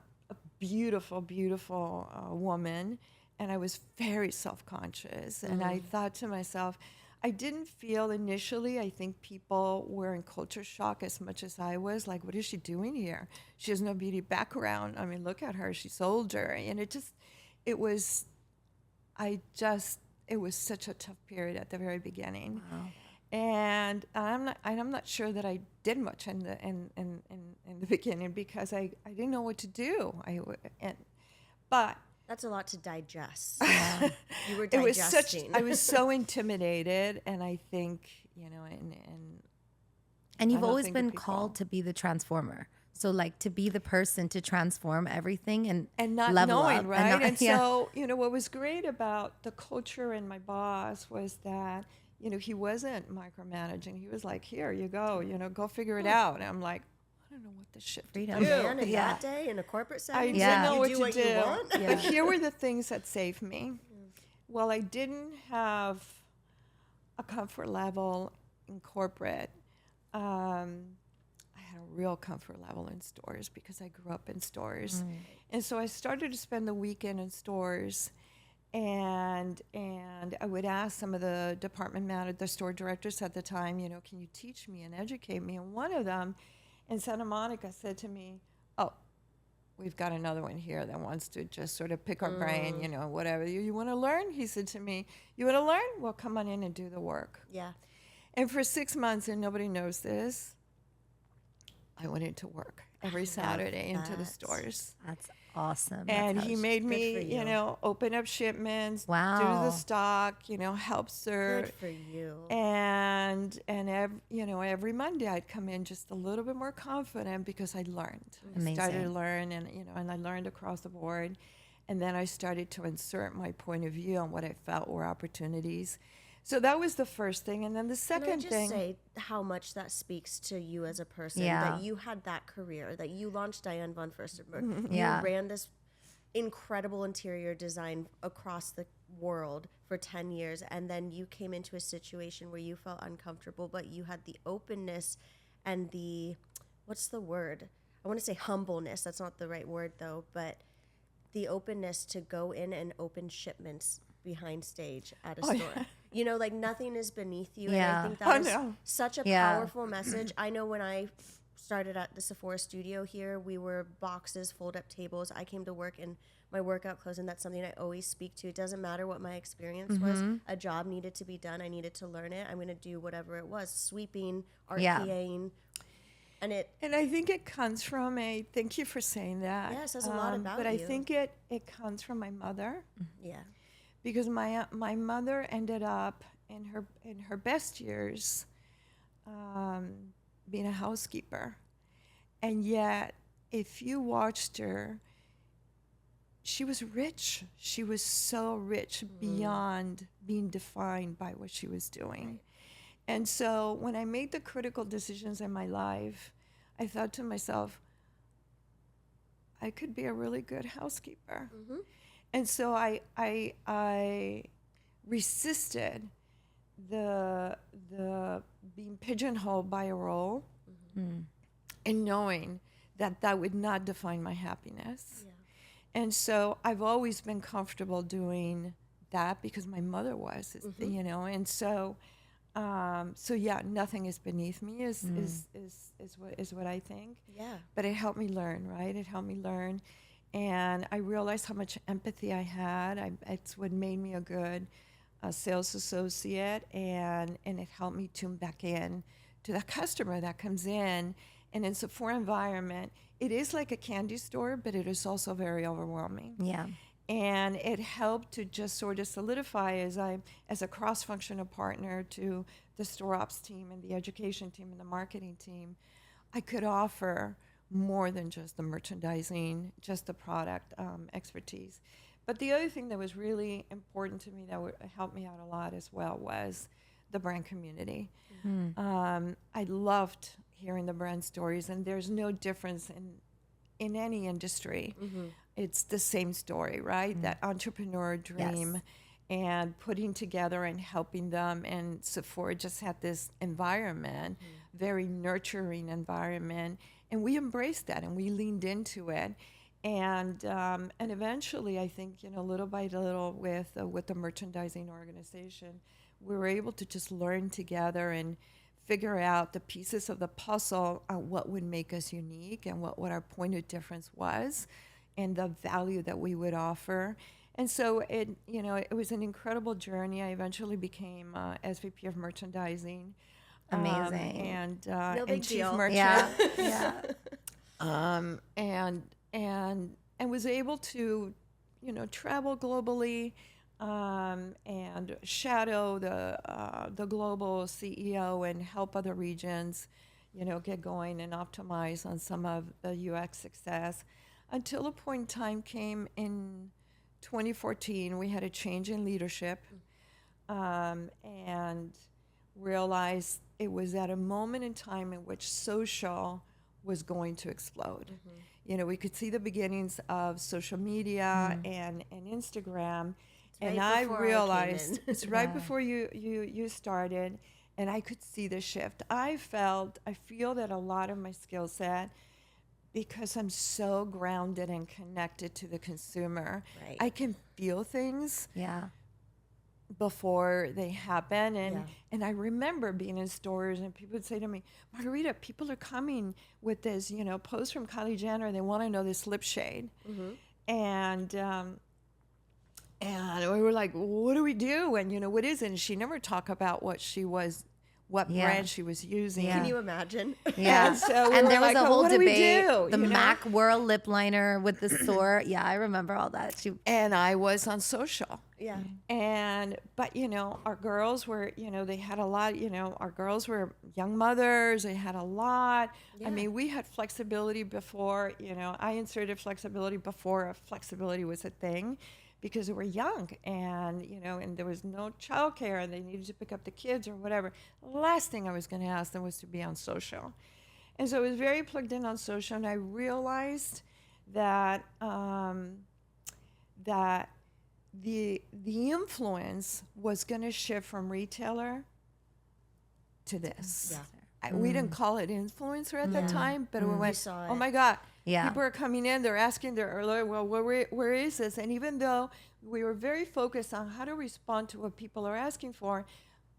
Speaker 2: beautiful, beautiful woman, and I was very self-conscious, and I thought to myself, I didn't feel initially, I think people were in culture shock as much as I was. Like, what is she doing here? She has no beauty background. I mean, look at her. She's older. And it was such a tough period at the very beginning.
Speaker 3: Wow.
Speaker 2: And I'm not sure that I did much in the beginning because I didn't know what to do. But
Speaker 1: That's a lot to digest.
Speaker 3: Yeah.
Speaker 1: You were
Speaker 2: it was
Speaker 1: digesting.
Speaker 2: I was so intimidated, and I think,
Speaker 3: And you've
Speaker 2: I don't
Speaker 3: always
Speaker 2: think
Speaker 3: been
Speaker 2: the
Speaker 3: called
Speaker 2: people-
Speaker 3: to be the transformer. So like to be the person to transform everything and
Speaker 2: not
Speaker 3: level
Speaker 2: knowing,
Speaker 3: up.
Speaker 2: right? And
Speaker 3: Yeah.
Speaker 2: so, what was great about the culture and my boss was that, he wasn't micromanaging. He was like, here you go, go figure it out. And I'm like, I don't know what this shit to
Speaker 3: Freedom.
Speaker 2: do.
Speaker 1: Man, in
Speaker 3: Yeah.
Speaker 1: that day, in a corporate
Speaker 2: I
Speaker 1: setting,
Speaker 2: didn't know
Speaker 1: you
Speaker 2: what
Speaker 1: do
Speaker 2: to
Speaker 1: what
Speaker 2: do.
Speaker 1: you want.
Speaker 2: But here were the things that saved me. Well, I didn't have a comfort level in corporate. I had a real comfort level in stores because I grew up in stores. And so I started to spend the weekend in stores, and I would ask some of the department managers, the store directors at the time, can you teach me and educate me? And one of them in Santa Monica said to me, oh, we've got another one here that wants to just sort of pick our brain, whatever. You want to learn? He said to me, you want to learn? Well, come on in and do the work.
Speaker 1: Yeah.
Speaker 2: And for 6 months, and nobody knows this, I went into work every Saturday into the
Speaker 1: that.
Speaker 2: stores.
Speaker 3: That's awesome.
Speaker 2: And
Speaker 3: That's
Speaker 2: he
Speaker 3: how
Speaker 2: made
Speaker 1: for
Speaker 2: me,
Speaker 1: you.
Speaker 2: open up shipments, do
Speaker 3: Wow.
Speaker 2: the stock, help serve.
Speaker 1: Good for you.
Speaker 2: And every Monday I'd come in just a little bit more confident because I'd learned. I started to
Speaker 3: Amazing.
Speaker 2: learn, and I learned across the board. And then I started to insert my point of view on what I felt were opportunities. So that was the first thing. And then the
Speaker 1: Can I
Speaker 2: second
Speaker 1: just
Speaker 2: thing.
Speaker 1: say how much that speaks to you as a person?
Speaker 3: Yeah.
Speaker 1: That you had that career, that you launched Diane von Furstenberg.
Speaker 3: Yeah.
Speaker 1: You ran this incredible interior design across the world for 10 years, and then you came into a situation where you felt uncomfortable, but you had the openness and the, what's the word? I want to say humbleness. That's not the right word though, but the openness to go in and open shipments behind stage at a store.
Speaker 2: Yeah.
Speaker 1: Like nothing is beneath you.
Speaker 3: Yeah.
Speaker 1: And I think that is
Speaker 2: no.
Speaker 1: such a
Speaker 3: Yeah.
Speaker 1: powerful message. I know when I started at the Sephora studio here, we were boxes, fold up tables. I came to work in my workout clothes, and that's something I always speak to. It doesn't matter what my experience was. A job needed to be done. I needed to learn it. I'm going to do whatever it was, sweeping,
Speaker 3: Yeah.
Speaker 1: RPAing. And
Speaker 2: I think it comes from thank you for saying that.
Speaker 1: Yeah, it says a lot about
Speaker 2: but I
Speaker 1: you.
Speaker 2: think it comes from my mother.
Speaker 1: yeah.
Speaker 2: Because my mother ended up in her best years being a housekeeper, and yet if you watched her, she was rich. She was so rich beyond being defined by what she was doing. And so when I made the critical decisions in my life, I thought to myself, I could be a really good housekeeper. And so I resisted the being pigeonholed by a role, and knowing that would not define my happiness.
Speaker 1: Yeah.
Speaker 2: And so I've always been comfortable doing that because my mother was, and so yeah, nothing is beneath me is what I think.
Speaker 1: Yeah.
Speaker 2: But it helped me learn, right? It helped me learn. and I realized how much empathy I had. It's what made me a good sales associate, and it helped me tune back in to that customer that comes in. And in Sephora environment, it is like a candy store, but it is also very overwhelming.
Speaker 3: Yeah.
Speaker 2: And it helped to just sort of solidify as a cross-functional partner to the store ops team and the education team and the marketing team. I could offer more than just the merchandising, just the product expertise. But the other thing that was really important to me that would help me out a lot as well was the brand community. I loved hearing the brand stories, and there's no difference in any industry. It's the same story, right? That entrepreneur dream, and putting together and helping them. And Sephora just had this environment, very nurturing environment, and we embraced that and we leaned into it. And eventually, I think, little by little, with the merchandising organization, we were able to just learn together and figure out the pieces of the puzzle on what would make us unique and what our point of difference was, and the value that we would offer. And so it was an incredible journey. I eventually became SVP of merchandising.
Speaker 3: Amazing.
Speaker 1: No big
Speaker 2: And chief
Speaker 1: deal.
Speaker 2: merchant.
Speaker 3: Yeah.
Speaker 2: And was able to, travel globally, and shadow the global CEO and help other regions, get going and optimize on some of the UX success. Until a point in time came in 2014, we had a change in leadership, and realized it was at a moment in time in which social was going to explode. We could see the beginnings of social media and Instagram. And I realized it's right before you started, and I could see the shift. I feel that a lot of my skill set, because I'm so grounded and connected to the consumer,
Speaker 1: Right.
Speaker 2: I can feel things
Speaker 3: Yeah.
Speaker 2: before they happen. And I remember being in stores and people would say to me, Margarita, people are coming with this, post from Kylie Jenner. They want to know this lip shade. And we were like, what do we do? And, what is it? And she never talked about what brand she was using.
Speaker 3: Yeah.
Speaker 1: Can you imagine?
Speaker 3: Yeah.
Speaker 2: And so we
Speaker 3: and
Speaker 2: were
Speaker 3: there was
Speaker 2: like,
Speaker 3: a
Speaker 2: "Oh,
Speaker 3: whole
Speaker 2: what do we
Speaker 3: debate.
Speaker 2: do?"
Speaker 3: The MAC Whirl lip liner with the sore. Yeah, I remember all that.
Speaker 2: And I was on social.
Speaker 1: Yeah.
Speaker 2: But our girls were, they had a lot, our girls were young mothers. They had a lot.
Speaker 1: Yeah.
Speaker 2: I mean, we had flexibility before, I inserted flexibility before flexibility was a thing, because they were young, and, and there was no childcare, and they needed to pick up the kids or whatever. The last thing I was going to ask them was to be on social. And so I was very plugged in on social, and I realized that, that the influence was going to shift from retailer to this.
Speaker 1: Yeah.
Speaker 2: We didn't call it influencer at that time, but we went,
Speaker 1: saw
Speaker 2: oh
Speaker 1: it.
Speaker 2: my God,
Speaker 3: Yeah.
Speaker 2: people are coming in, they're asking, well, where is this? And even though we were very focused on how to respond to what people are asking for,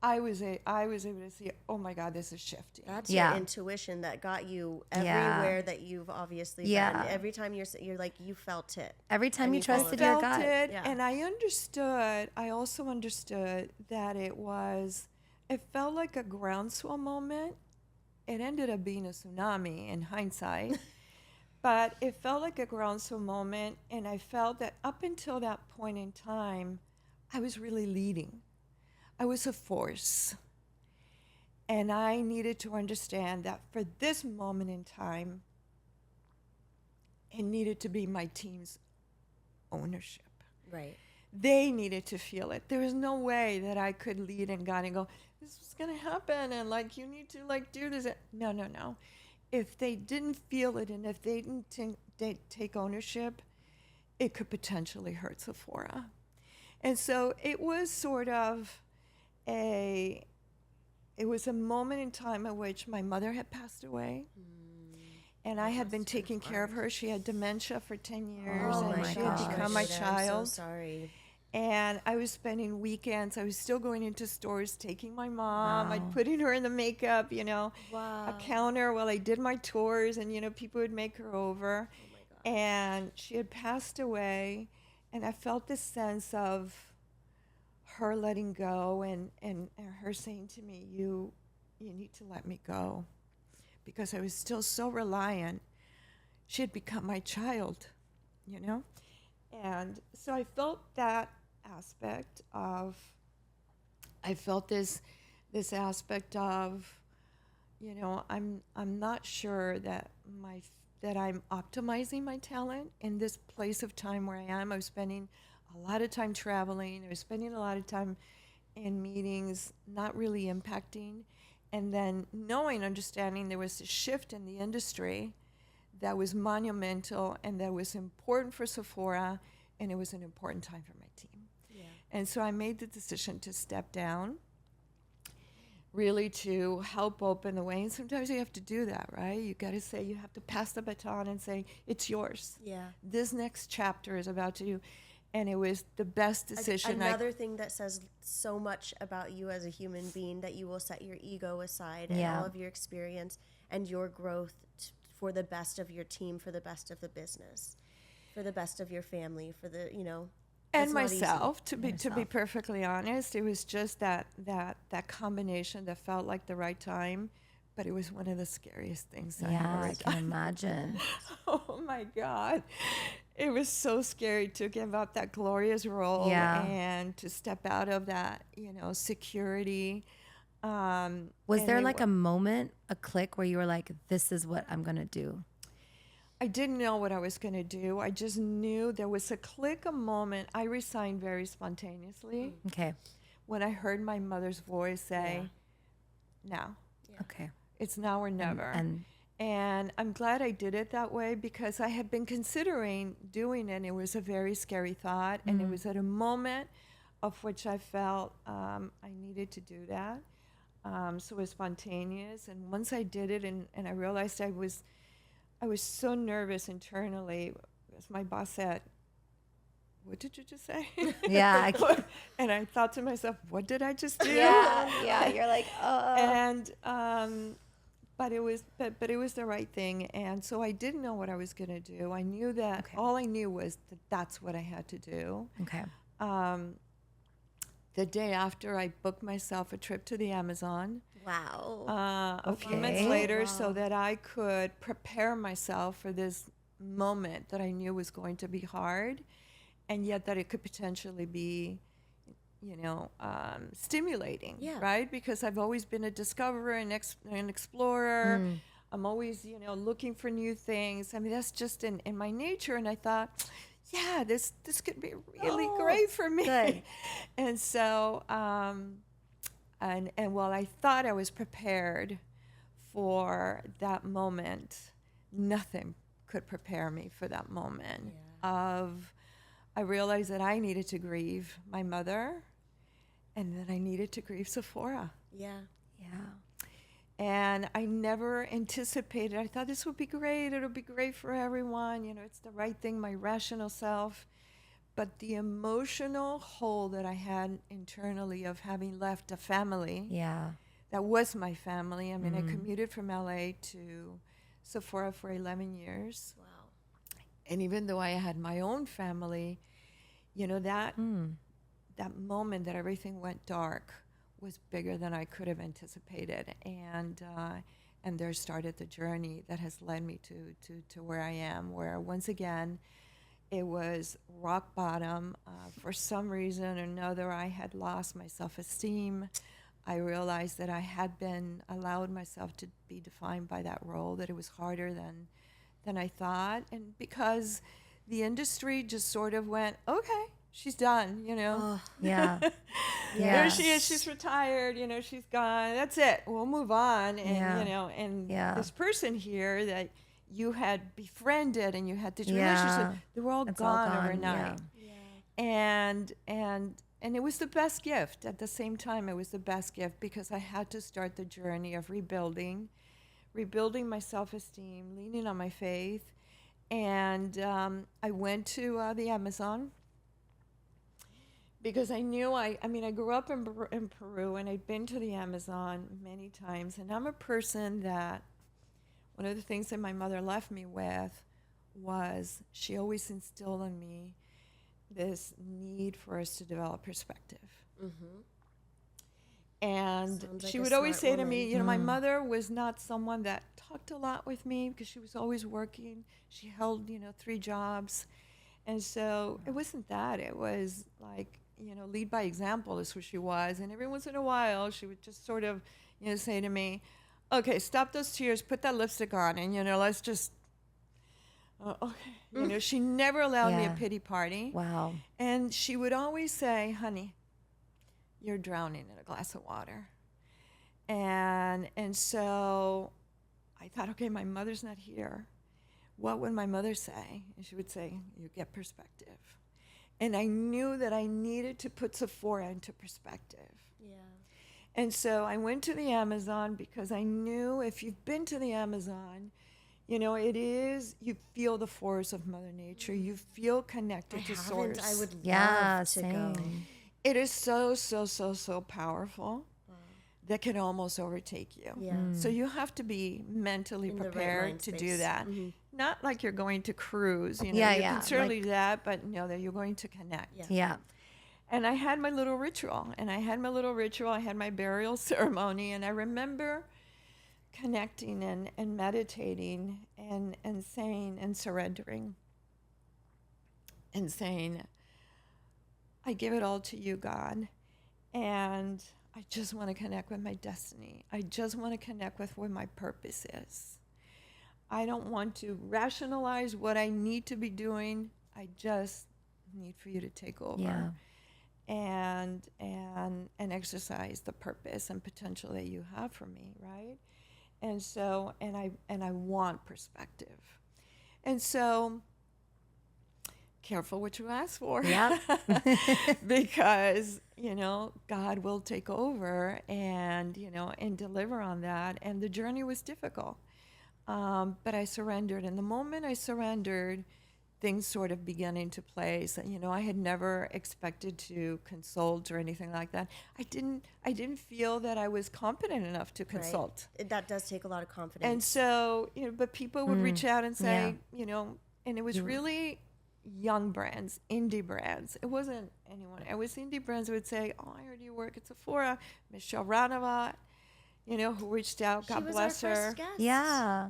Speaker 2: I was able to see, oh my God, this is shifting.
Speaker 1: That's
Speaker 3: Yeah.
Speaker 1: your intuition that got you
Speaker 3: Yeah.
Speaker 1: everywhere that you've obviously
Speaker 3: Yeah.
Speaker 1: been. Every time you're like, you felt it.
Speaker 3: Every time
Speaker 1: And
Speaker 3: you
Speaker 1: you followed
Speaker 3: trusted
Speaker 1: it.
Speaker 3: your
Speaker 2: Felt
Speaker 3: gut.
Speaker 2: it,
Speaker 1: Yeah.
Speaker 2: and I also understood that it felt like a groundswell moment. It ended up being a tsunami in hindsight, but it felt like a groundswell moment, and I felt that up until that point in time, I was really leading. I was a force, and I needed to understand that for this moment in time, it needed to be my team's ownership.
Speaker 1: Right.
Speaker 2: They needed to feel it. There was no way that I could lead and guide and go, this is going to happen, and you need to do this. No. If they didn't feel it, and if they didn't take ownership, it could potentially hurt Sephora. And so it was sort of it was a moment in time at which my mother had passed away. And I had been taking care of her. She had dementia for 10 years,
Speaker 3: Oh
Speaker 2: and
Speaker 3: my
Speaker 2: she had
Speaker 3: gosh.
Speaker 2: become my
Speaker 1: Margarita,
Speaker 2: child.
Speaker 1: I'm so sorry.
Speaker 2: And I was spending weekends. I was still going into stores, taking my mom.
Speaker 3: Wow.
Speaker 2: I'd putting her in the makeup,
Speaker 1: Wow.
Speaker 2: a counter while I did my tours, and people would make her over.
Speaker 1: Oh my
Speaker 2: And she had passed away, and I felt this sense of her letting go, and her saying to me, you need to let me go, because I was still so reliant. She had become my child, you know? And so I felt that aspect of, I felt this aspect of, you know, I'm not sure that that I'm optimizing my talent in this place of time where I am. I was spending a lot of time traveling. I was spending a lot of time in meetings, not really impacting. And then understanding there was a shift in the industry that was monumental and that was important for Sephora, and it was an important time for my team. Yeah. And so I made the decision to step down, really to help open the way. And sometimes you have to do that, right? You got to say, you have to pass the baton and say, it's yours.
Speaker 1: Yeah.
Speaker 2: This next chapter is about you. And it was the best decision.
Speaker 1: Another thing that says so much about you as a human being, that you will set your ego aside and all of your experience and your growth for the best of your team, for the best of the business, for the best of your family, for the, you know.
Speaker 2: And myself, to be perfectly honest, it was just that combination that felt like the right time, but it was one of the scariest things I ever
Speaker 3: I can imagine.
Speaker 2: Oh my God. It was so scary to give up that glorious role and to step out of that, you know, security.
Speaker 3: Was there like a moment, a click where you were like, this is what I'm going to do?
Speaker 2: I didn't know what I was going to do. I just knew there was a click, a moment. I resigned very spontaneously.
Speaker 3: Okay.
Speaker 2: When I heard my mother's voice say, now.
Speaker 3: Yeah. Okay.
Speaker 2: It's now or never. And I'm glad I did it that way, because I had been considering doing it. It was a very scary thought. And it was at a moment of which I felt I needed to do that. So it was spontaneous. And once I did it, and I realized I was so nervous internally, as my boss said, what did you just say?
Speaker 3: Yeah.
Speaker 2: And I thought to myself, what did I just do?
Speaker 3: Yeah. You're like, oh.
Speaker 2: And, but it was the right thing. And so I didn't know what I was going to do. I knew that all I knew was that that's what I had to do.
Speaker 3: Okay.
Speaker 2: The day after, I booked myself a trip to the Amazon.
Speaker 1: Wow.
Speaker 2: A few months later, so that I could prepare myself for this moment that I knew was going to be hard, and yet that it could potentially be, you know, stimulating, right? Because I've always been a discoverer and an explorer. I'm always, you know, looking for new things. I mean, that's just in my nature. And I thought, yeah, this could be really great for me.
Speaker 1: Good.
Speaker 2: And so, and while I thought I was prepared for that moment, nothing could prepare me for that moment I realized that I needed to grieve my mother, and that I needed to grieve Sephora.
Speaker 1: Yeah.
Speaker 2: And I never anticipated. I thought this would be great. It'll be great for everyone. You know, it's the right thing, my rational self. But the emotional hole that I had internally of having left a family that was my family. I mean, I commuted from LA to Sephora for 11 years.
Speaker 1: Wow.
Speaker 2: And even though I had my own family, you know, that moment that everything went dark was bigger than I could have anticipated. And there started the journey that has led me to where I am, where once again, it was rock bottom. For some reason or another, I had lost my self-esteem. I realized that I had been allowed myself to be defined by that role, that it was harder than I thought. And because the industry just sort of went, okay, she's done, you know. There she is, she's retired, you know, she's gone. That's it. We'll move on. And, you know, and this person here that you had befriended and you had this relationship, they were all gone overnight. And it was the best gift. At the same time, it was the best gift because I had to start the journey of rebuilding my self-esteem, leaning on my faith. And I went to the Amazon because I knew I grew up in Peru, and I'd been to the Amazon many times. And I'm a person that, one of the things that my mother left me with was she always instilled in me this need for us to develop perspective. And
Speaker 1: Sounds like
Speaker 2: she
Speaker 1: a
Speaker 2: would always
Speaker 1: smart
Speaker 2: say to me,
Speaker 1: woman.
Speaker 2: you know, my mother was not someone that talked a lot with me because she was always working. She held, 3 jobs. And so it wasn't that. It was like, lead by example is who she was. And every once in a while, she would just sort of, say to me, okay, stop those tears, put that lipstick on, and, let's just, okay. She never allowed me a
Speaker 3: Yeah.
Speaker 2: pity party.
Speaker 3: Wow.
Speaker 2: And she would always say, honey, you're drowning in a glass of water. And so I thought, okay, my mother's not here. What would my mother say? And she would say, you get perspective. And I knew that I needed to put Sephora into perspective.
Speaker 1: Yeah.
Speaker 2: And so I went to the Amazon because I knew if you've been to the Amazon, it is, you feel the force of Mother Nature. You feel connected to source.
Speaker 1: I would
Speaker 3: Yeah,
Speaker 1: love to go.
Speaker 3: same.
Speaker 2: It is so, so, so, so powerful that can almost overtake you.
Speaker 1: Yeah.
Speaker 2: So you have to be mentally
Speaker 1: In the right
Speaker 2: prepared
Speaker 1: mind
Speaker 2: to
Speaker 1: space.
Speaker 2: do that. Not like you're going to cruise,
Speaker 3: Yeah,
Speaker 2: you
Speaker 3: yeah,
Speaker 2: can certainly do that, but know that you're going to connect.
Speaker 1: Yeah.
Speaker 3: Yeah.
Speaker 2: And I had my little ritual, I had my burial ceremony, and I remember connecting and meditating and saying and surrendering and saying, I give it all to you, God, and I just want to connect with my destiny. I just want to connect with what my purpose is. I don't want to rationalize what I need to be doing. I just need for you to take over.
Speaker 3: Yeah.
Speaker 2: And exercise the purpose and potential that you have for me, right? And so I want perspective. And so careful what you ask for.
Speaker 3: Yep.
Speaker 2: Because, God will take over and deliver on that. And the journey was difficult. But I surrendered. And the moment I surrendered, things sort of began into place. And, I had never expected to consult or anything like that. I didn't feel that I was competent enough to consult.
Speaker 1: That does take a lot of confidence.
Speaker 2: And so, but people would reach out and say,
Speaker 3: Yeah.
Speaker 2: And it was really young brands, indie brands. It wasn't anyone. It was indie brands who would say, oh, I heard you work at Sephora. Michelle Ranovat, who reached out. God bless
Speaker 1: our
Speaker 2: her.
Speaker 1: first guest.
Speaker 3: Yeah.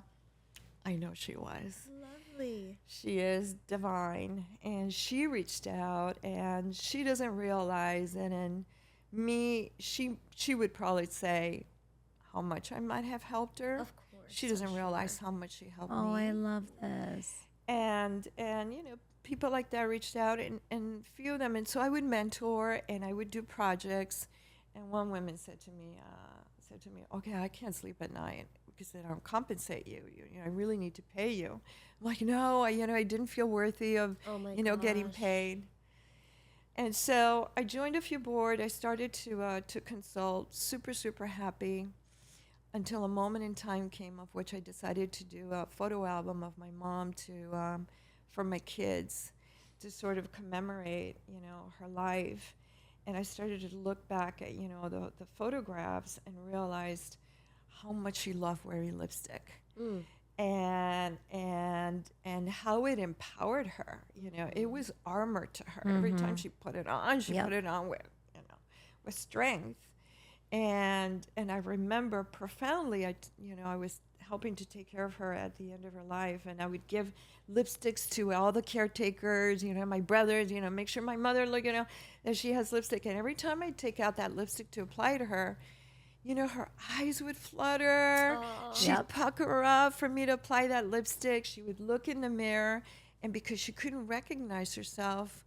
Speaker 2: I know she was.
Speaker 1: Lovely.
Speaker 2: She is divine. And she reached out, and she doesn't realize. And in me, she would probably say how much I might have helped her.
Speaker 1: Of course.
Speaker 2: She doesn't realize how much she helped
Speaker 3: Oh,
Speaker 2: me.
Speaker 3: I love this.
Speaker 2: And people like that reached out, and few of them. And so I would mentor, and I would do projects. And one woman said to me, okay, I can't sleep at night because they don't compensate you. I really need to pay you. I'm like, no, I didn't feel worthy of,
Speaker 1: Oh my
Speaker 2: getting
Speaker 1: gosh.
Speaker 2: paid. And so I joined a few board. I started to consult, super, super happy, until a moment in time came of which I decided to do a photo album of my mom for my kids to sort of commemorate, her life. And I started to look back at, the photographs and realized how much she loved wearing lipstick. And how it empowered her. It was armor to her. Every time she put it on, she put it on with strength. And I remember profoundly, I was helping to take care of her at the end of her life, and I would give lipsticks to all the caretakers, my brothers, make sure my mother look, that she has lipstick. And every time I'd take out that lipstick to apply to her, her eyes would flutter. She'd pucker up for me to apply that lipstick. She would look in the mirror, and because she couldn't recognize herself,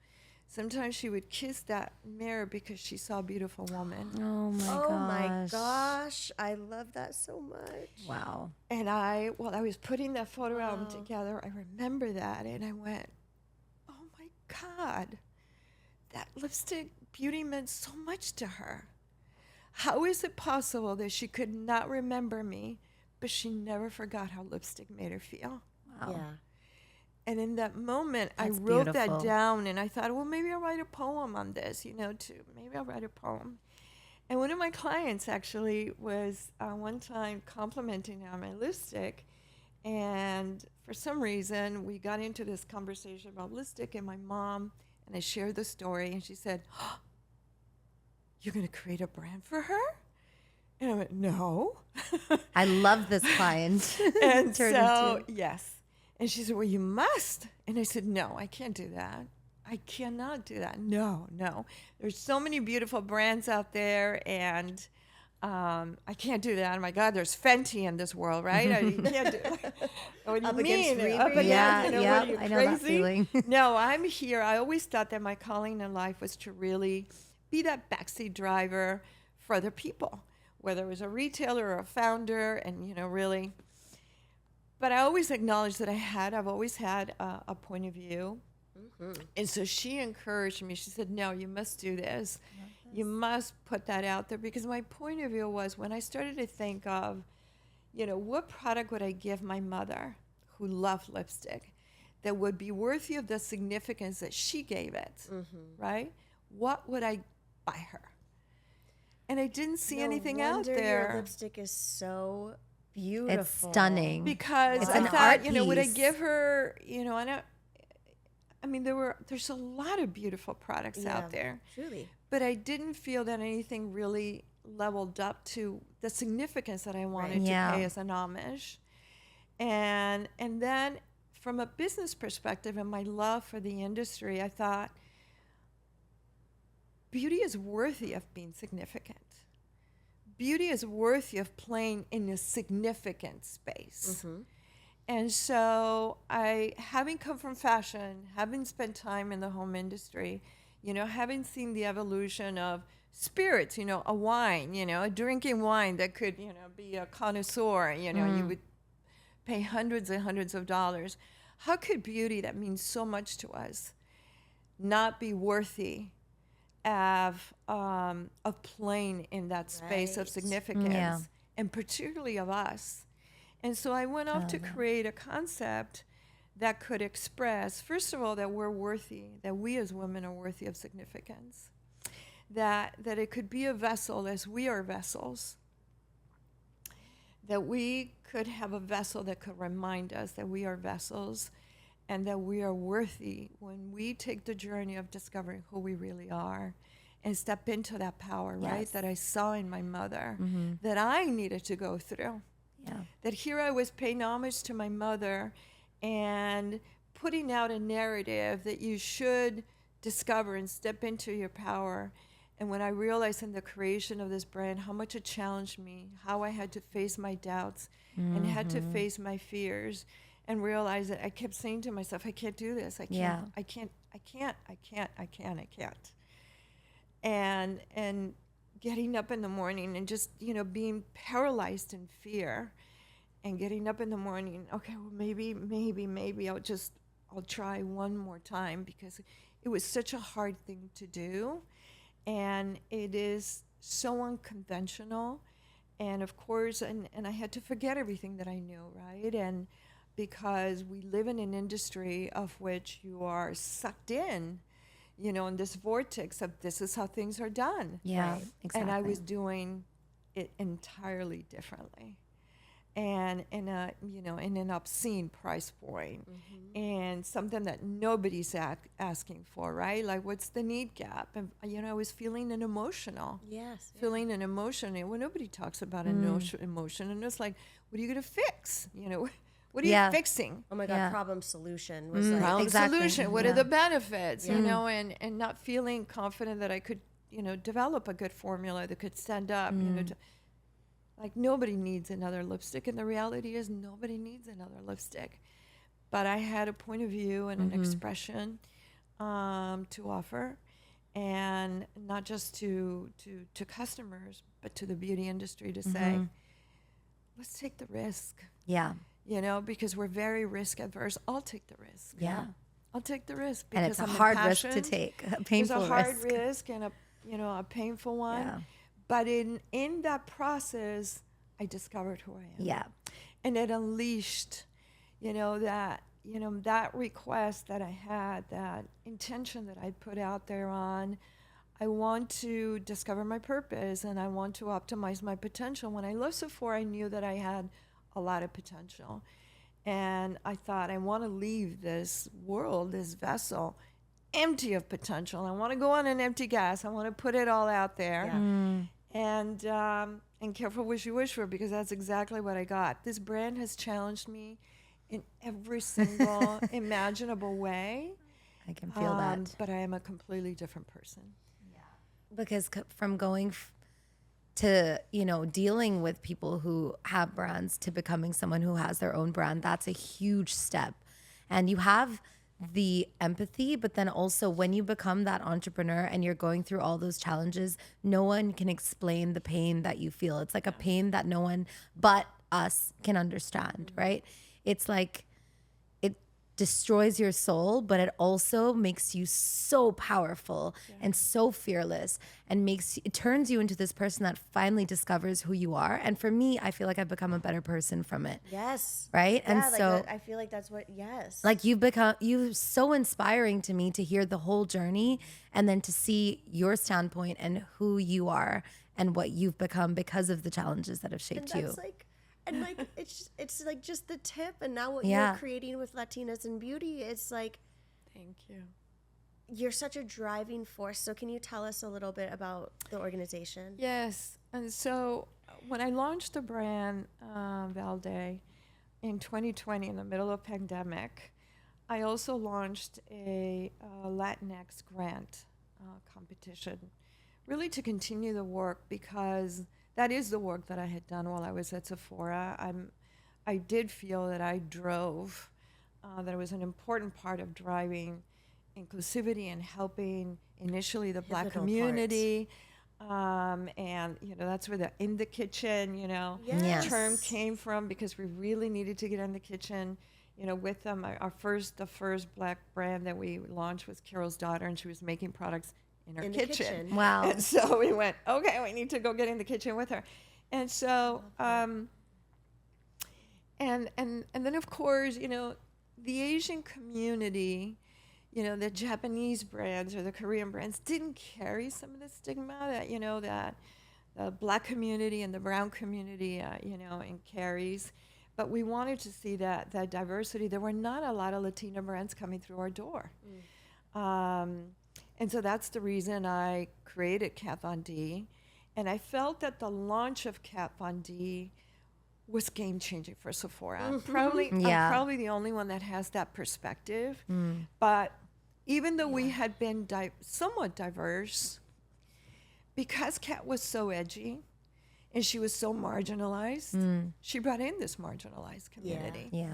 Speaker 2: sometimes she would kiss that mirror because she saw a beautiful woman.
Speaker 3: Oh my gosh.
Speaker 1: Oh my gosh. I love that so much.
Speaker 3: Wow.
Speaker 2: And I was putting that photo album together, I remember that, and I went, oh my God, that lipstick beauty meant so much to her. How is it possible that she could not remember me, but she never forgot how lipstick made her feel?
Speaker 3: Wow.
Speaker 1: Yeah.
Speaker 2: And in that moment,
Speaker 3: That's
Speaker 2: I wrote
Speaker 3: beautiful.
Speaker 2: that down, and I thought, well, maybe I'll write a poem on this, too. Maybe I'll write a poem. And one of my clients actually was one time complimenting on my lipstick, and for some reason, we got into this conversation about lipstick, and my mom, and I shared the story, and she said, oh, you're going to create a brand for her? And I went, no.
Speaker 3: I love this client.
Speaker 2: And
Speaker 3: Turn
Speaker 2: so,
Speaker 3: into-
Speaker 2: yes. And she said, well, you must. And I said, no, I can't do that. I cannot do that. No. There's so many beautiful brands out there, and I can't do that. Oh my God, there's Fenty in this world, right? I can't do it. What do you
Speaker 1: Up against
Speaker 2: mean?
Speaker 1: Riri?
Speaker 2: Up against,
Speaker 3: Yeah,
Speaker 2: you know,
Speaker 3: yeah,
Speaker 2: what are you,
Speaker 3: I know that
Speaker 2: crazy?
Speaker 3: feeling.
Speaker 2: No, I'm here. I always thought that my calling in life was to really be that backseat driver for other people, whether it was a retailer or a founder, and, you know, really. But I always acknowledged that I've always had a point of view. And so she encouraged me. She said, no, you must do this. You must put that out there, because my point of view was, when I started to think of, you know, what product would I give my mother who loved lipstick that would be worthy of the significance that she gave it, right? What would I buy her? And I didn't see anything out
Speaker 1: Your
Speaker 2: there.
Speaker 1: lipstick is so beautiful.
Speaker 3: It's stunning.
Speaker 2: Because
Speaker 3: It's
Speaker 2: I
Speaker 3: an
Speaker 2: thought,
Speaker 3: art
Speaker 2: you know, would I
Speaker 3: piece.
Speaker 2: give her, you know, I mean, there's a lot of beautiful products out there.
Speaker 1: Truly.
Speaker 2: But I didn't feel that anything really leveled up to the significance that I wanted to
Speaker 3: Yeah.
Speaker 2: pay as an homage. And then from a business perspective and my love for the industry, I thought beauty is worthy of being significant. Beauty is worthy of playing in a significant space. And so having come from fashion, having spent time in the home industry, you know, having seen the evolution of spirits, you know, a wine, you know, a drinking wine that could, you know, be a connoisseur, you know, you would pay hundreds and hundreds of dollars. How could beauty that means so much to us not be worthy of playing in that space of
Speaker 1: Right.
Speaker 2: significance,
Speaker 3: Yeah.
Speaker 2: and particularly of us? And so I went off to create a concept that could express, first of all, that we're worthy, that we as women are worthy of significance, that it could be a vessel as we are vessels, that we could have a vessel that could remind us that we are vessels, and that we are worthy when we take the journey of discovering who we really are and step into that power, right?
Speaker 3: Yes.
Speaker 2: That I saw in my mother, that I needed to go through.
Speaker 3: Yeah.
Speaker 2: That here I was paying homage to my mother and putting out a narrative that you should discover and step into your power. And when I realized in the creation of this brand how much it challenged me, how I had to face my doubts and had to face my fears, and realize that I kept saying to myself, I can't do this. I can't,
Speaker 3: Yeah.
Speaker 2: I can't. And getting up in the morning and just, you know, being paralyzed in fear, and getting up in the morning, okay, well, maybe I'll try one more time, because it was such a hard thing to do. And it is so unconventional. And of course, and I had to forget everything that I knew, right? And because we live in an industry of which you are sucked in, you know, in this vortex of this is how things are done.
Speaker 3: Yeah.
Speaker 1: Right.
Speaker 3: Exactly.
Speaker 2: And I was doing it entirely differently. And in an obscene price point, and something that nobody's asking for, right? Like, what's the need gap? And, you know, I was feeling an emotional.
Speaker 1: Yes.
Speaker 2: Feeling an emotion. And when nobody talks about an emotion, and it's like, what are you going to fix? You know, what are
Speaker 3: Yeah.
Speaker 2: you fixing?
Speaker 1: Oh my God,
Speaker 3: Yeah.
Speaker 1: problem solution was like,
Speaker 2: Problem
Speaker 3: Exactly.
Speaker 2: solution. What are
Speaker 3: Yeah.
Speaker 2: the benefits? You know, and not feeling confident that I could, you know, develop a good formula that could stand up, you know, like nobody needs another lipstick. And the reality is nobody needs another lipstick. But I had a point of view and an expression to offer, and not just to customers, but to the beauty industry, to say, let's take the risk,
Speaker 3: Yeah.
Speaker 2: you know, because we're very risk adverse. I'll take the risk.
Speaker 3: Yeah.
Speaker 2: I'll take the risk,
Speaker 3: And
Speaker 2: because
Speaker 3: it's a
Speaker 2: I'm
Speaker 3: hard risk to
Speaker 2: impassioned.
Speaker 3: take, a
Speaker 2: There's
Speaker 3: painful
Speaker 2: a hard
Speaker 3: risk.
Speaker 2: risk and a painful one.
Speaker 3: Yeah.
Speaker 2: But in that process, I discovered who I am.
Speaker 3: Yeah.
Speaker 2: And it unleashed, that request that I had, that intention that I put out there on, I want to discover my purpose, and I want to optimize my potential. When I left Sephora, I knew that I had a lot of potential. And I thought, I want to leave this world, this vessel, empty of potential. I want to go on an empty gas. I want to put it all out there. And careful what you wish for, because that's exactly what I got. This brand has challenged me in every single imaginable way.
Speaker 3: I can feel that.
Speaker 2: But I am a completely different person.
Speaker 3: Because from going to, you know, dealing with people who have brands to becoming someone who has their own brand, that's a huge step. And you have the empathy, but then also when you become that entrepreneur and you're going through all those challenges, no one can explain the pain that you feel. It's like a pain that no one but us can understand, right? It's like it destroys your soul, but it also makes you so powerful and so fearless, and it turns you into this person that finally discovers who you are. And for me, I feel like I've become a better person from it.
Speaker 1: Yes.
Speaker 3: Right?
Speaker 1: Yeah,
Speaker 3: And
Speaker 1: like
Speaker 3: so
Speaker 1: I feel like that's what, yes.
Speaker 3: like you're so inspiring to me to hear the whole journey and then to see your standpoint and who you are and what you've become because of the challenges that have shaped
Speaker 1: and
Speaker 3: you.
Speaker 1: that's like, and like it's like just the tip, and now what
Speaker 3: Yeah.
Speaker 1: you're creating with Latinas in Beauty, it's like
Speaker 2: Thank you.
Speaker 1: you're such a driving force. So can you tell us a little bit about the organization?
Speaker 2: Yes. And so when I launched the brand, Valde, in 2020, in the middle of pandemic, I also launched a Latinx grant competition, really to continue the work, because that is the work that I had done while I was at Sephora. I did feel that I drove, that it was an important part of driving inclusivity and helping initially the Black
Speaker 1: Pivotal
Speaker 2: community. And, you know, that's where the in the kitchen, you know,
Speaker 3: Yes.
Speaker 2: term came from, because we really needed to get in the kitchen, you know, with them. The first Black brand that we launched was Carol's daughter, and she was making products in her
Speaker 1: In the
Speaker 2: kitchen.
Speaker 1: kitchen.
Speaker 3: Wow.
Speaker 2: And so we went, okay, we need to go get in the kitchen with her. And so, and then of course, you know, the Asian community, you know, the Japanese brands or the Korean brands didn't carry some of the stigma that, you know, that the Black community and the brown community, you know, and carries. But we wanted to see that diversity. There were not a lot of Latina brands coming through our door. And so that's the reason I created Kat Von D. And I felt that the launch of Kat Von D was game changing for Sephora. I'm probably the only one that has that perspective. But even though we had been somewhat diverse, because Kat was so edgy and she was so marginalized, she brought in this marginalized community.
Speaker 3: Yeah.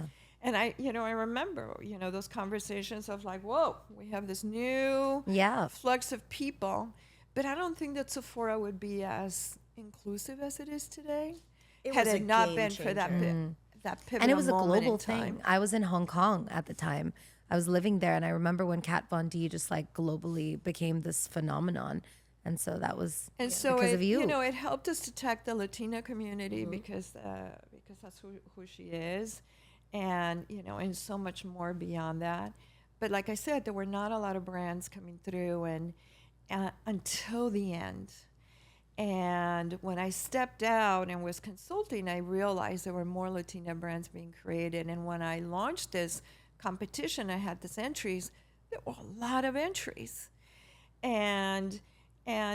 Speaker 2: And I remember, you know, those conversations of like, whoa, we have this new flux of people. But I don't think that Sephora would be as inclusive as it is today had it not been for that that pivotal
Speaker 3: And it was a
Speaker 2: moment
Speaker 3: global
Speaker 2: in time.
Speaker 3: thing. I was in Hong Kong at the time. I was living there, and I remember when Kat Von D just like globally became this phenomenon. And so that was
Speaker 2: So
Speaker 3: because
Speaker 2: it,
Speaker 3: of you.
Speaker 2: you know, it helped us detect the Latina community because that's who she is, and you know, and so much more beyond that. But like I said, there were not a lot of brands coming through, and until the end. And when I stepped out and was consulting, I realized there were more Latina brands being created. And when I launched this competition, I had these entries. There were a lot of entries, and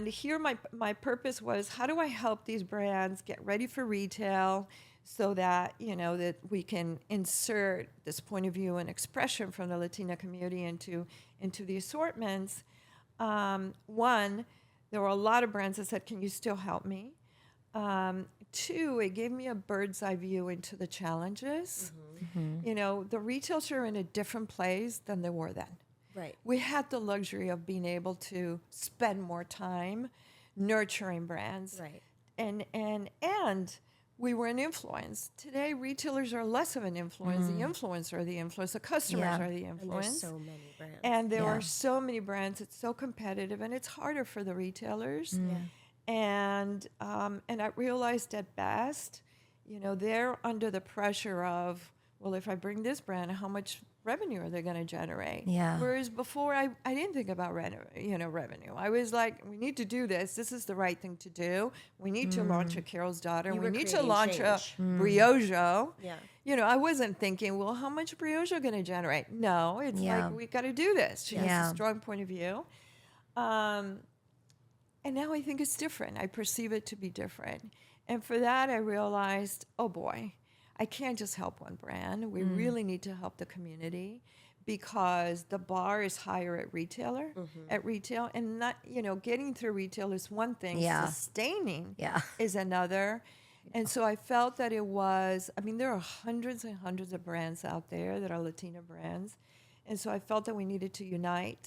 Speaker 2: here my purpose was, how do I help these brands get ready for retail so that, you know, that we can insert this point of view and expression from the Latina community into the assortments. One, there were a lot of brands that said, can you still help me? Two, it gave me a bird's eye view into the challenges. You know, the retailers are in a different place than they were then.
Speaker 1: Right.
Speaker 2: We had the luxury of being able to spend more time nurturing brands.
Speaker 1: Right.
Speaker 2: And we were an influence. Today, retailers are less of an influence. The influencers are the influence. The customers are the
Speaker 1: And
Speaker 2: influence.
Speaker 1: there's so many brands.
Speaker 2: And there are so many brands. It's so competitive, and it's harder for the retailers. And I realized at best, you know, they're under the pressure of, well, if I bring this brand, how much revenue are they going to generate?
Speaker 3: Yeah.
Speaker 2: Whereas before, I didn't think about revenue. I was like, we need to do this. This is the right thing to do. We need to launch a Carol's Daughter.
Speaker 1: You
Speaker 2: We
Speaker 1: were
Speaker 2: need to
Speaker 1: creating
Speaker 2: launch a
Speaker 1: change.
Speaker 2: Briogeo.
Speaker 1: Yeah.
Speaker 2: I wasn't thinking, well, how much Briogeo going to generate? No, it's
Speaker 3: Yeah.
Speaker 2: like, we got to do this. She has
Speaker 3: Yeah.
Speaker 2: a strong point of view. And now I think it's different. I perceive it to be different. And for that, I realized, oh boy, I can't just help one brand. We really need to help the community, because the bar is higher at retail, and not, getting through retail is one thing.
Speaker 3: Yeah.
Speaker 2: Sustaining
Speaker 3: Yeah.
Speaker 2: is another. And so I felt that it was, there are hundreds and hundreds of brands out there that are Latina brands. And so I felt that we needed to unite,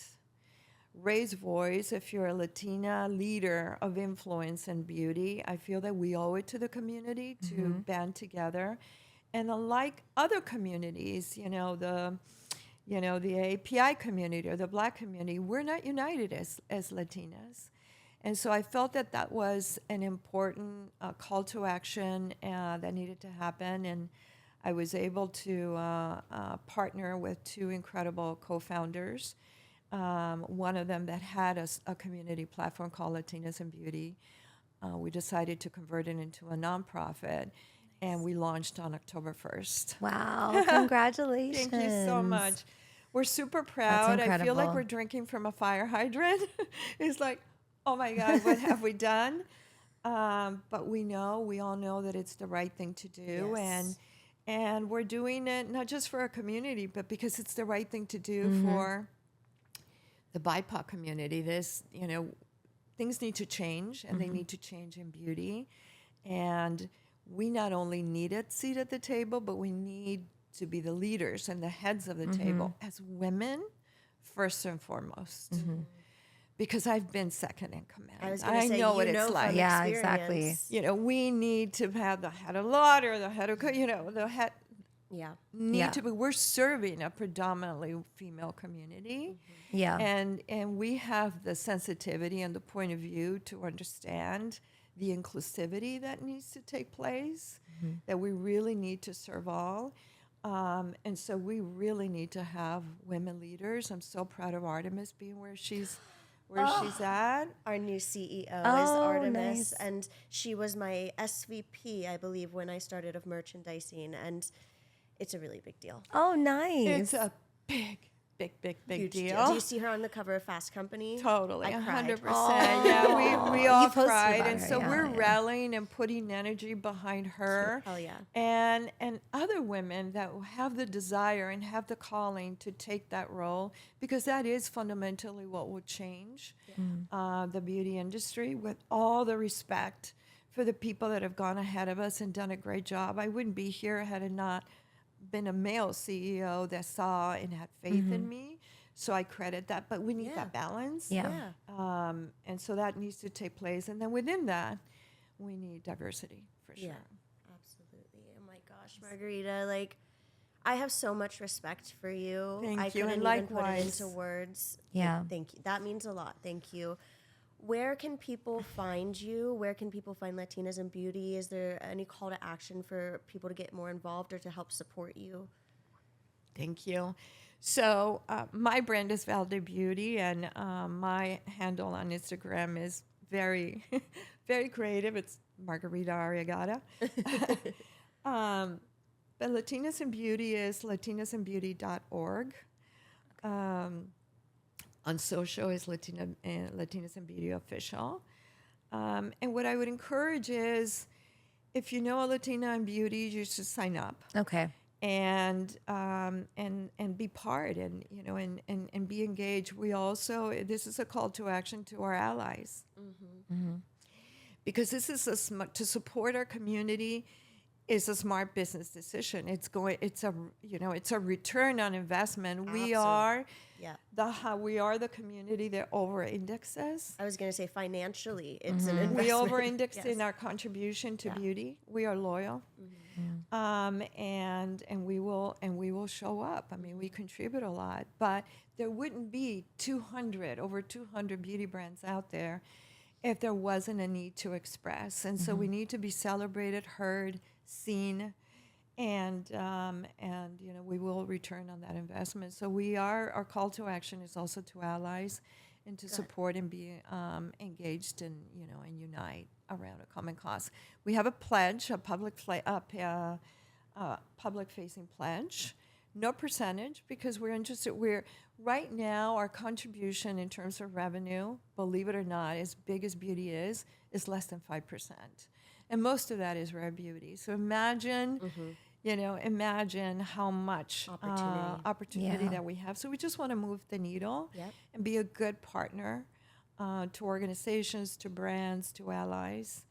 Speaker 2: raise voice. If you're a Latina leader of influence and beauty, I feel that we owe it to the community to band together. And unlike other communities, the API community or the Black community, we're not united as Latinas. And so I felt that that was an important call to action that needed to happen. And I was able to partner with two incredible co-founders. One of them that had a community platform called Latinas in Beauty. We decided to convert it into a nonprofit, and we launched on October 1st.
Speaker 3: Wow. Congratulations.
Speaker 2: Thank you so much. We're super proud. I feel like
Speaker 3: incredible.
Speaker 2: we're drinking from a fire hydrant. It's like, oh my God, what have we done? But we all know that it's the right thing to do.
Speaker 1: Yes.
Speaker 2: And we're doing it not just for our community, but because it's the right thing to do for the BIPOC community. Things need to change, and they need to change in beauty. And we not only need a seat at the table, but we need to be the leaders and the heads of the table as women, first and foremost. Because I've been second in command.
Speaker 1: I was going to say,
Speaker 2: know what it's like.
Speaker 3: Yeah, exactly.
Speaker 1: experience.
Speaker 2: We need to have the head of lot or the head of, the head
Speaker 1: Yeah.
Speaker 2: need to be. We're serving a predominantly female community.
Speaker 3: Yeah.
Speaker 2: And we have the sensitivity and the point of view to understand the inclusivity that needs to take place, that we really need to serve all. And so we really need to have women leaders. I'm so proud of Artemis being where she's at.
Speaker 1: Our new CEO is
Speaker 3: Oh,
Speaker 1: Artemis,
Speaker 3: nice.
Speaker 1: and she was my SVP, I believe, when I started of merchandising, and it's a really big deal.
Speaker 3: Oh, nice.
Speaker 2: It's a big
Speaker 1: Huge
Speaker 2: deal.
Speaker 1: Do you see her on the cover of Fast Company?
Speaker 2: Totally,
Speaker 1: I cried.
Speaker 2: 100%. Yeah, we all
Speaker 3: posted
Speaker 2: cried,
Speaker 3: about
Speaker 2: and
Speaker 3: her,
Speaker 2: so
Speaker 3: yeah,
Speaker 2: we're
Speaker 3: yeah.
Speaker 2: rallying and putting energy behind her.
Speaker 1: Hell yeah.
Speaker 2: And other women that have the desire and have the calling to take that role, because that is fundamentally what will change the beauty industry. With all the respect for the people that have gone ahead of us and done a great job, I wouldn't be here had it not been a male CEO that saw and had faith in me. So I credit that, but we need that balance.
Speaker 3: Yeah.
Speaker 2: And so that needs to take place. And then within that, we need diversity for sure.
Speaker 1: Yeah, absolutely. Oh my gosh, Margarita, I have so much respect for you.
Speaker 2: Thank
Speaker 1: I
Speaker 2: you,
Speaker 1: couldn't
Speaker 2: and
Speaker 1: even put it
Speaker 2: likewise.
Speaker 1: into words.
Speaker 3: Yeah.
Speaker 1: Thank you. That means a lot. Thank you. Where can people find you? Where can people find Latinas in Beauty? Is there any call to action for people to get more involved or to help support you?
Speaker 2: Thank you. So my brand is Valde Beauty, and my handle on Instagram is very, very creative. It's Margarita Arriagada. But Latinas in Beauty is latinasinbeauty.org. On social is Latinas in Beauty Official. And what I would encourage is, if you know a Latina in Beauty, you should sign up.
Speaker 3: Okay.
Speaker 2: And be part and be engaged. We also, this is a call to action to our allies, because this is to support our community is a smart business decision. It's a return on investment. We are the community that over indexes.
Speaker 1: I was going to say financially, it's an investment.
Speaker 2: We over index
Speaker 1: Yes.
Speaker 2: in our contribution to beauty. We are loyal. And we will show up. I mean, we contribute a lot, but there wouldn't be over 200 beauty brands out there if there wasn't a need to express. And so we need to be celebrated, heard, seen, and you know, we will return on that investment. So our call to action is also to allies and to support and be engaged and, you know, and unite around a common cause. We have a pledge, a public facing pledge. No percentage, because we're interested. We're right now, our contribution in terms of revenue, believe it or not, as big as beauty is less than 5%. And most of that is rare beauty. So imagine, you know, imagine how much opportunity
Speaker 3: Yeah.
Speaker 2: that we have. So we just want to move the needle
Speaker 1: Yep.
Speaker 2: and be a good partner to organizations, to brands, to allies,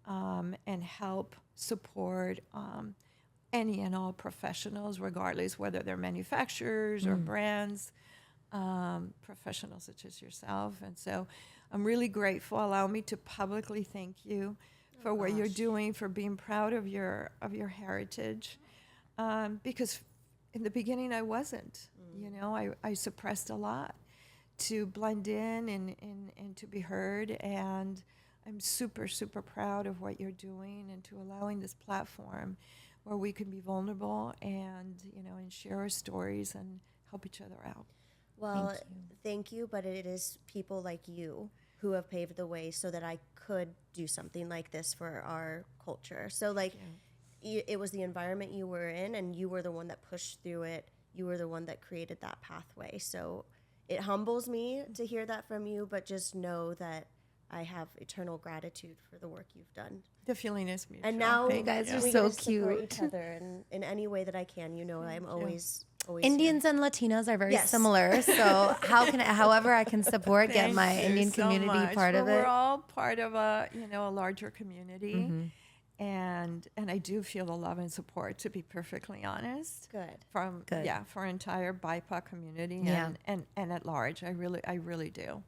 Speaker 2: and help support any and all professionals, regardless whether they're manufacturers or brands, professionals such as yourself. And so I'm really grateful. Allow me to publicly thank you for what you're doing, for being proud of your heritage. Because in the beginning I wasn't, you know, I suppressed a lot to blend in and to be heard. And I'm super, super proud of what you're doing and to allowing this platform where we can be vulnerable and, you know, and share our stories and help each other out.
Speaker 1: Well, thank you, but it is people like you who have paved the way so that I could do something like this for our culture. So, like, it was the environment you were in, and you were the one that pushed through it. You were the one that created that pathway. So it humbles me to hear that from you, but just know that I have eternal gratitude for the work you've done.
Speaker 2: The feeling is mutual.
Speaker 1: And now
Speaker 3: You guys are
Speaker 1: we
Speaker 3: so
Speaker 1: get to support
Speaker 3: cute.
Speaker 1: each other in any way that I can. You know, I'm always
Speaker 3: Indians and Latinas are very
Speaker 1: Yes.
Speaker 3: similar. So however I can support, get
Speaker 2: Thank
Speaker 3: my
Speaker 2: you
Speaker 3: Indian
Speaker 2: so
Speaker 3: community
Speaker 2: much.
Speaker 3: part of
Speaker 2: Well,
Speaker 3: it.
Speaker 2: We're all part of a, you know, a larger community. And I do feel the love and support, to be perfectly honest.
Speaker 1: Good.
Speaker 2: From
Speaker 3: Good.
Speaker 2: for our entire BIPOC community
Speaker 3: Yeah.
Speaker 2: and at large. I really do.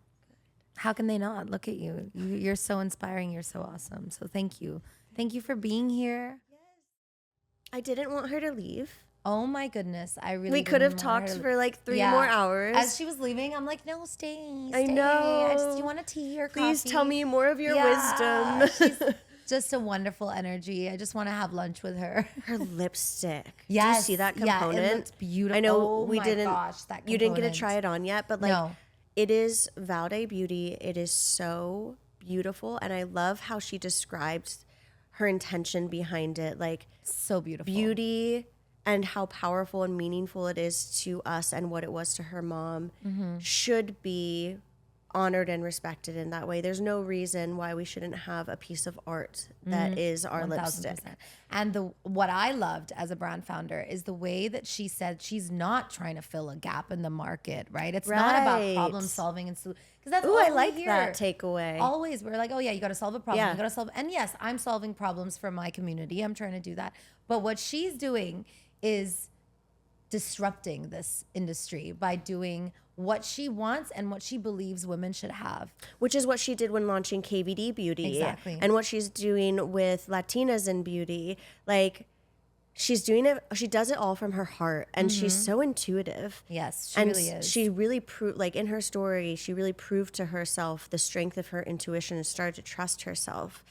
Speaker 3: How can they not? Look at you. You're so inspiring. You're so awesome. So thank you. Thank you for being here.
Speaker 1: I didn't want her to leave.
Speaker 3: Oh my goodness. I really
Speaker 1: We could have
Speaker 3: didn't want her
Speaker 1: talked
Speaker 3: to-
Speaker 1: for like 3
Speaker 3: Yeah.
Speaker 1: more hours.
Speaker 3: As she was leaving, I'm like, no, stay.
Speaker 1: I
Speaker 3: stay.
Speaker 1: know.
Speaker 3: Do you want a tea or
Speaker 1: Please
Speaker 3: coffee?
Speaker 1: tell me more of your
Speaker 3: Yeah,
Speaker 1: wisdom.
Speaker 3: She's just a wonderful energy. I just want to have lunch with her.
Speaker 1: Her lipstick.
Speaker 3: Yes.
Speaker 1: Do you see that
Speaker 3: Yeah,
Speaker 1: component?
Speaker 3: it looked beautiful.
Speaker 1: I know
Speaker 3: Oh
Speaker 1: we
Speaker 3: my
Speaker 1: didn't.
Speaker 3: gosh, that
Speaker 1: you didn't get to
Speaker 3: component.
Speaker 1: try it on yet, but like
Speaker 3: No.
Speaker 1: it is Valde Beauty. It is so beautiful, and I love how she described her intention behind it. Like
Speaker 3: So beautiful.
Speaker 1: beauty and how powerful and meaningful it is to us and what it was to her mom should be honored and respected in that way. There's no reason why we shouldn't have a piece of art that is our lipstick.
Speaker 3: 1000%. And what I loved as a brand founder is the way that she said she's not trying to fill a gap in the market, right? It's not about
Speaker 1: Right.
Speaker 3: problem solving and because that's
Speaker 1: Ooh,
Speaker 3: all
Speaker 1: I
Speaker 3: we
Speaker 1: like
Speaker 3: hear.
Speaker 1: that takeaway.
Speaker 3: Always we're like, oh yeah, you got to solve a problem.
Speaker 1: Yeah.
Speaker 3: You got to solve, and yes, I'm solving problems for my community. I'm trying to do that. But what she's doing is disrupting this industry by doing what she wants and what she believes women should have.
Speaker 1: Which is what she did when launching KVD Beauty.
Speaker 3: Exactly.
Speaker 1: And what she's doing with Latinas in beauty. Like, she's doing it, she does it all from her heart. And she's so intuitive.
Speaker 3: Yes, she
Speaker 1: And
Speaker 3: really is.
Speaker 1: she really proved, like in her story, she really proved to herself the strength of her intuition and started to trust herself.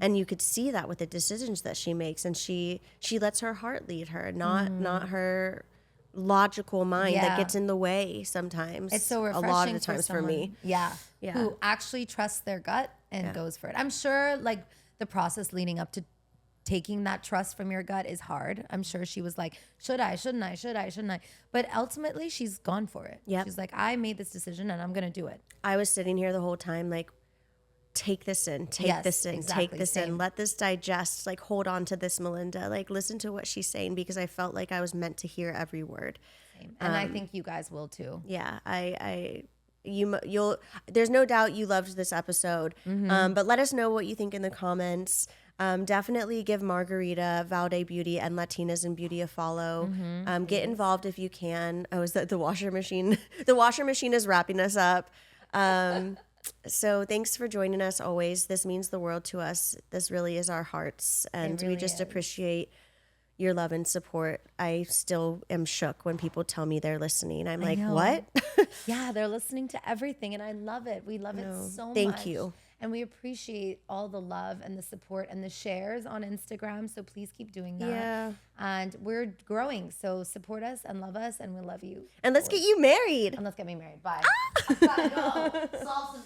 Speaker 1: And you could see that with the decisions that she makes. And she lets her heart lead her, not her logical mind that
Speaker 3: Yeah.
Speaker 1: gets in the way sometimes.
Speaker 3: It's so refreshing
Speaker 1: a lot of the times for
Speaker 3: someone,
Speaker 1: me.
Speaker 3: Yeah.
Speaker 1: Yeah.
Speaker 3: Who actually trusts their gut and goes for it. I'm sure like the process leading up to taking that trust from your gut is hard. I'm sure she was like, should I, shouldn't I, should I, shouldn't I? But ultimately she's gone for it.
Speaker 1: Yep.
Speaker 3: She's like, I made this decision and I'm going to do it.
Speaker 1: I was sitting here the whole time like, take this in, take
Speaker 3: Yes,
Speaker 1: this in,
Speaker 3: exactly,
Speaker 1: take this
Speaker 3: same.
Speaker 1: in, let this digest, like hold on to this, Melinda, like listen to what she's saying, because I felt like I was meant to hear every word.
Speaker 3: And I think you guys will too.
Speaker 1: Yeah, you'll, there's no doubt you loved this episode, but let us know what you think in the comments. Definitely give Margarita, Valde Beauty, and Latinas in Beauty a follow. Get involved if you can. Oh, is that the washer machine? The washer machine is wrapping us up. So thanks for joining us always. This means the world to us. This really is our hearts, and we
Speaker 3: really
Speaker 1: just
Speaker 3: is.
Speaker 1: appreciate your love and support. I still am shook when people tell me they're listening. I'm like,
Speaker 3: know.
Speaker 1: what?
Speaker 3: Yeah, they're listening to everything, and I love it. We love it so much.
Speaker 1: Thank you.
Speaker 3: And we appreciate all the love and the support and the shares on Instagram. So please keep doing that.
Speaker 1: Yeah.
Speaker 3: And we're growing. So support us and love us, and we love you.
Speaker 1: And let's get you married.
Speaker 3: And let's get me married. Bye. I gotta go. Solve some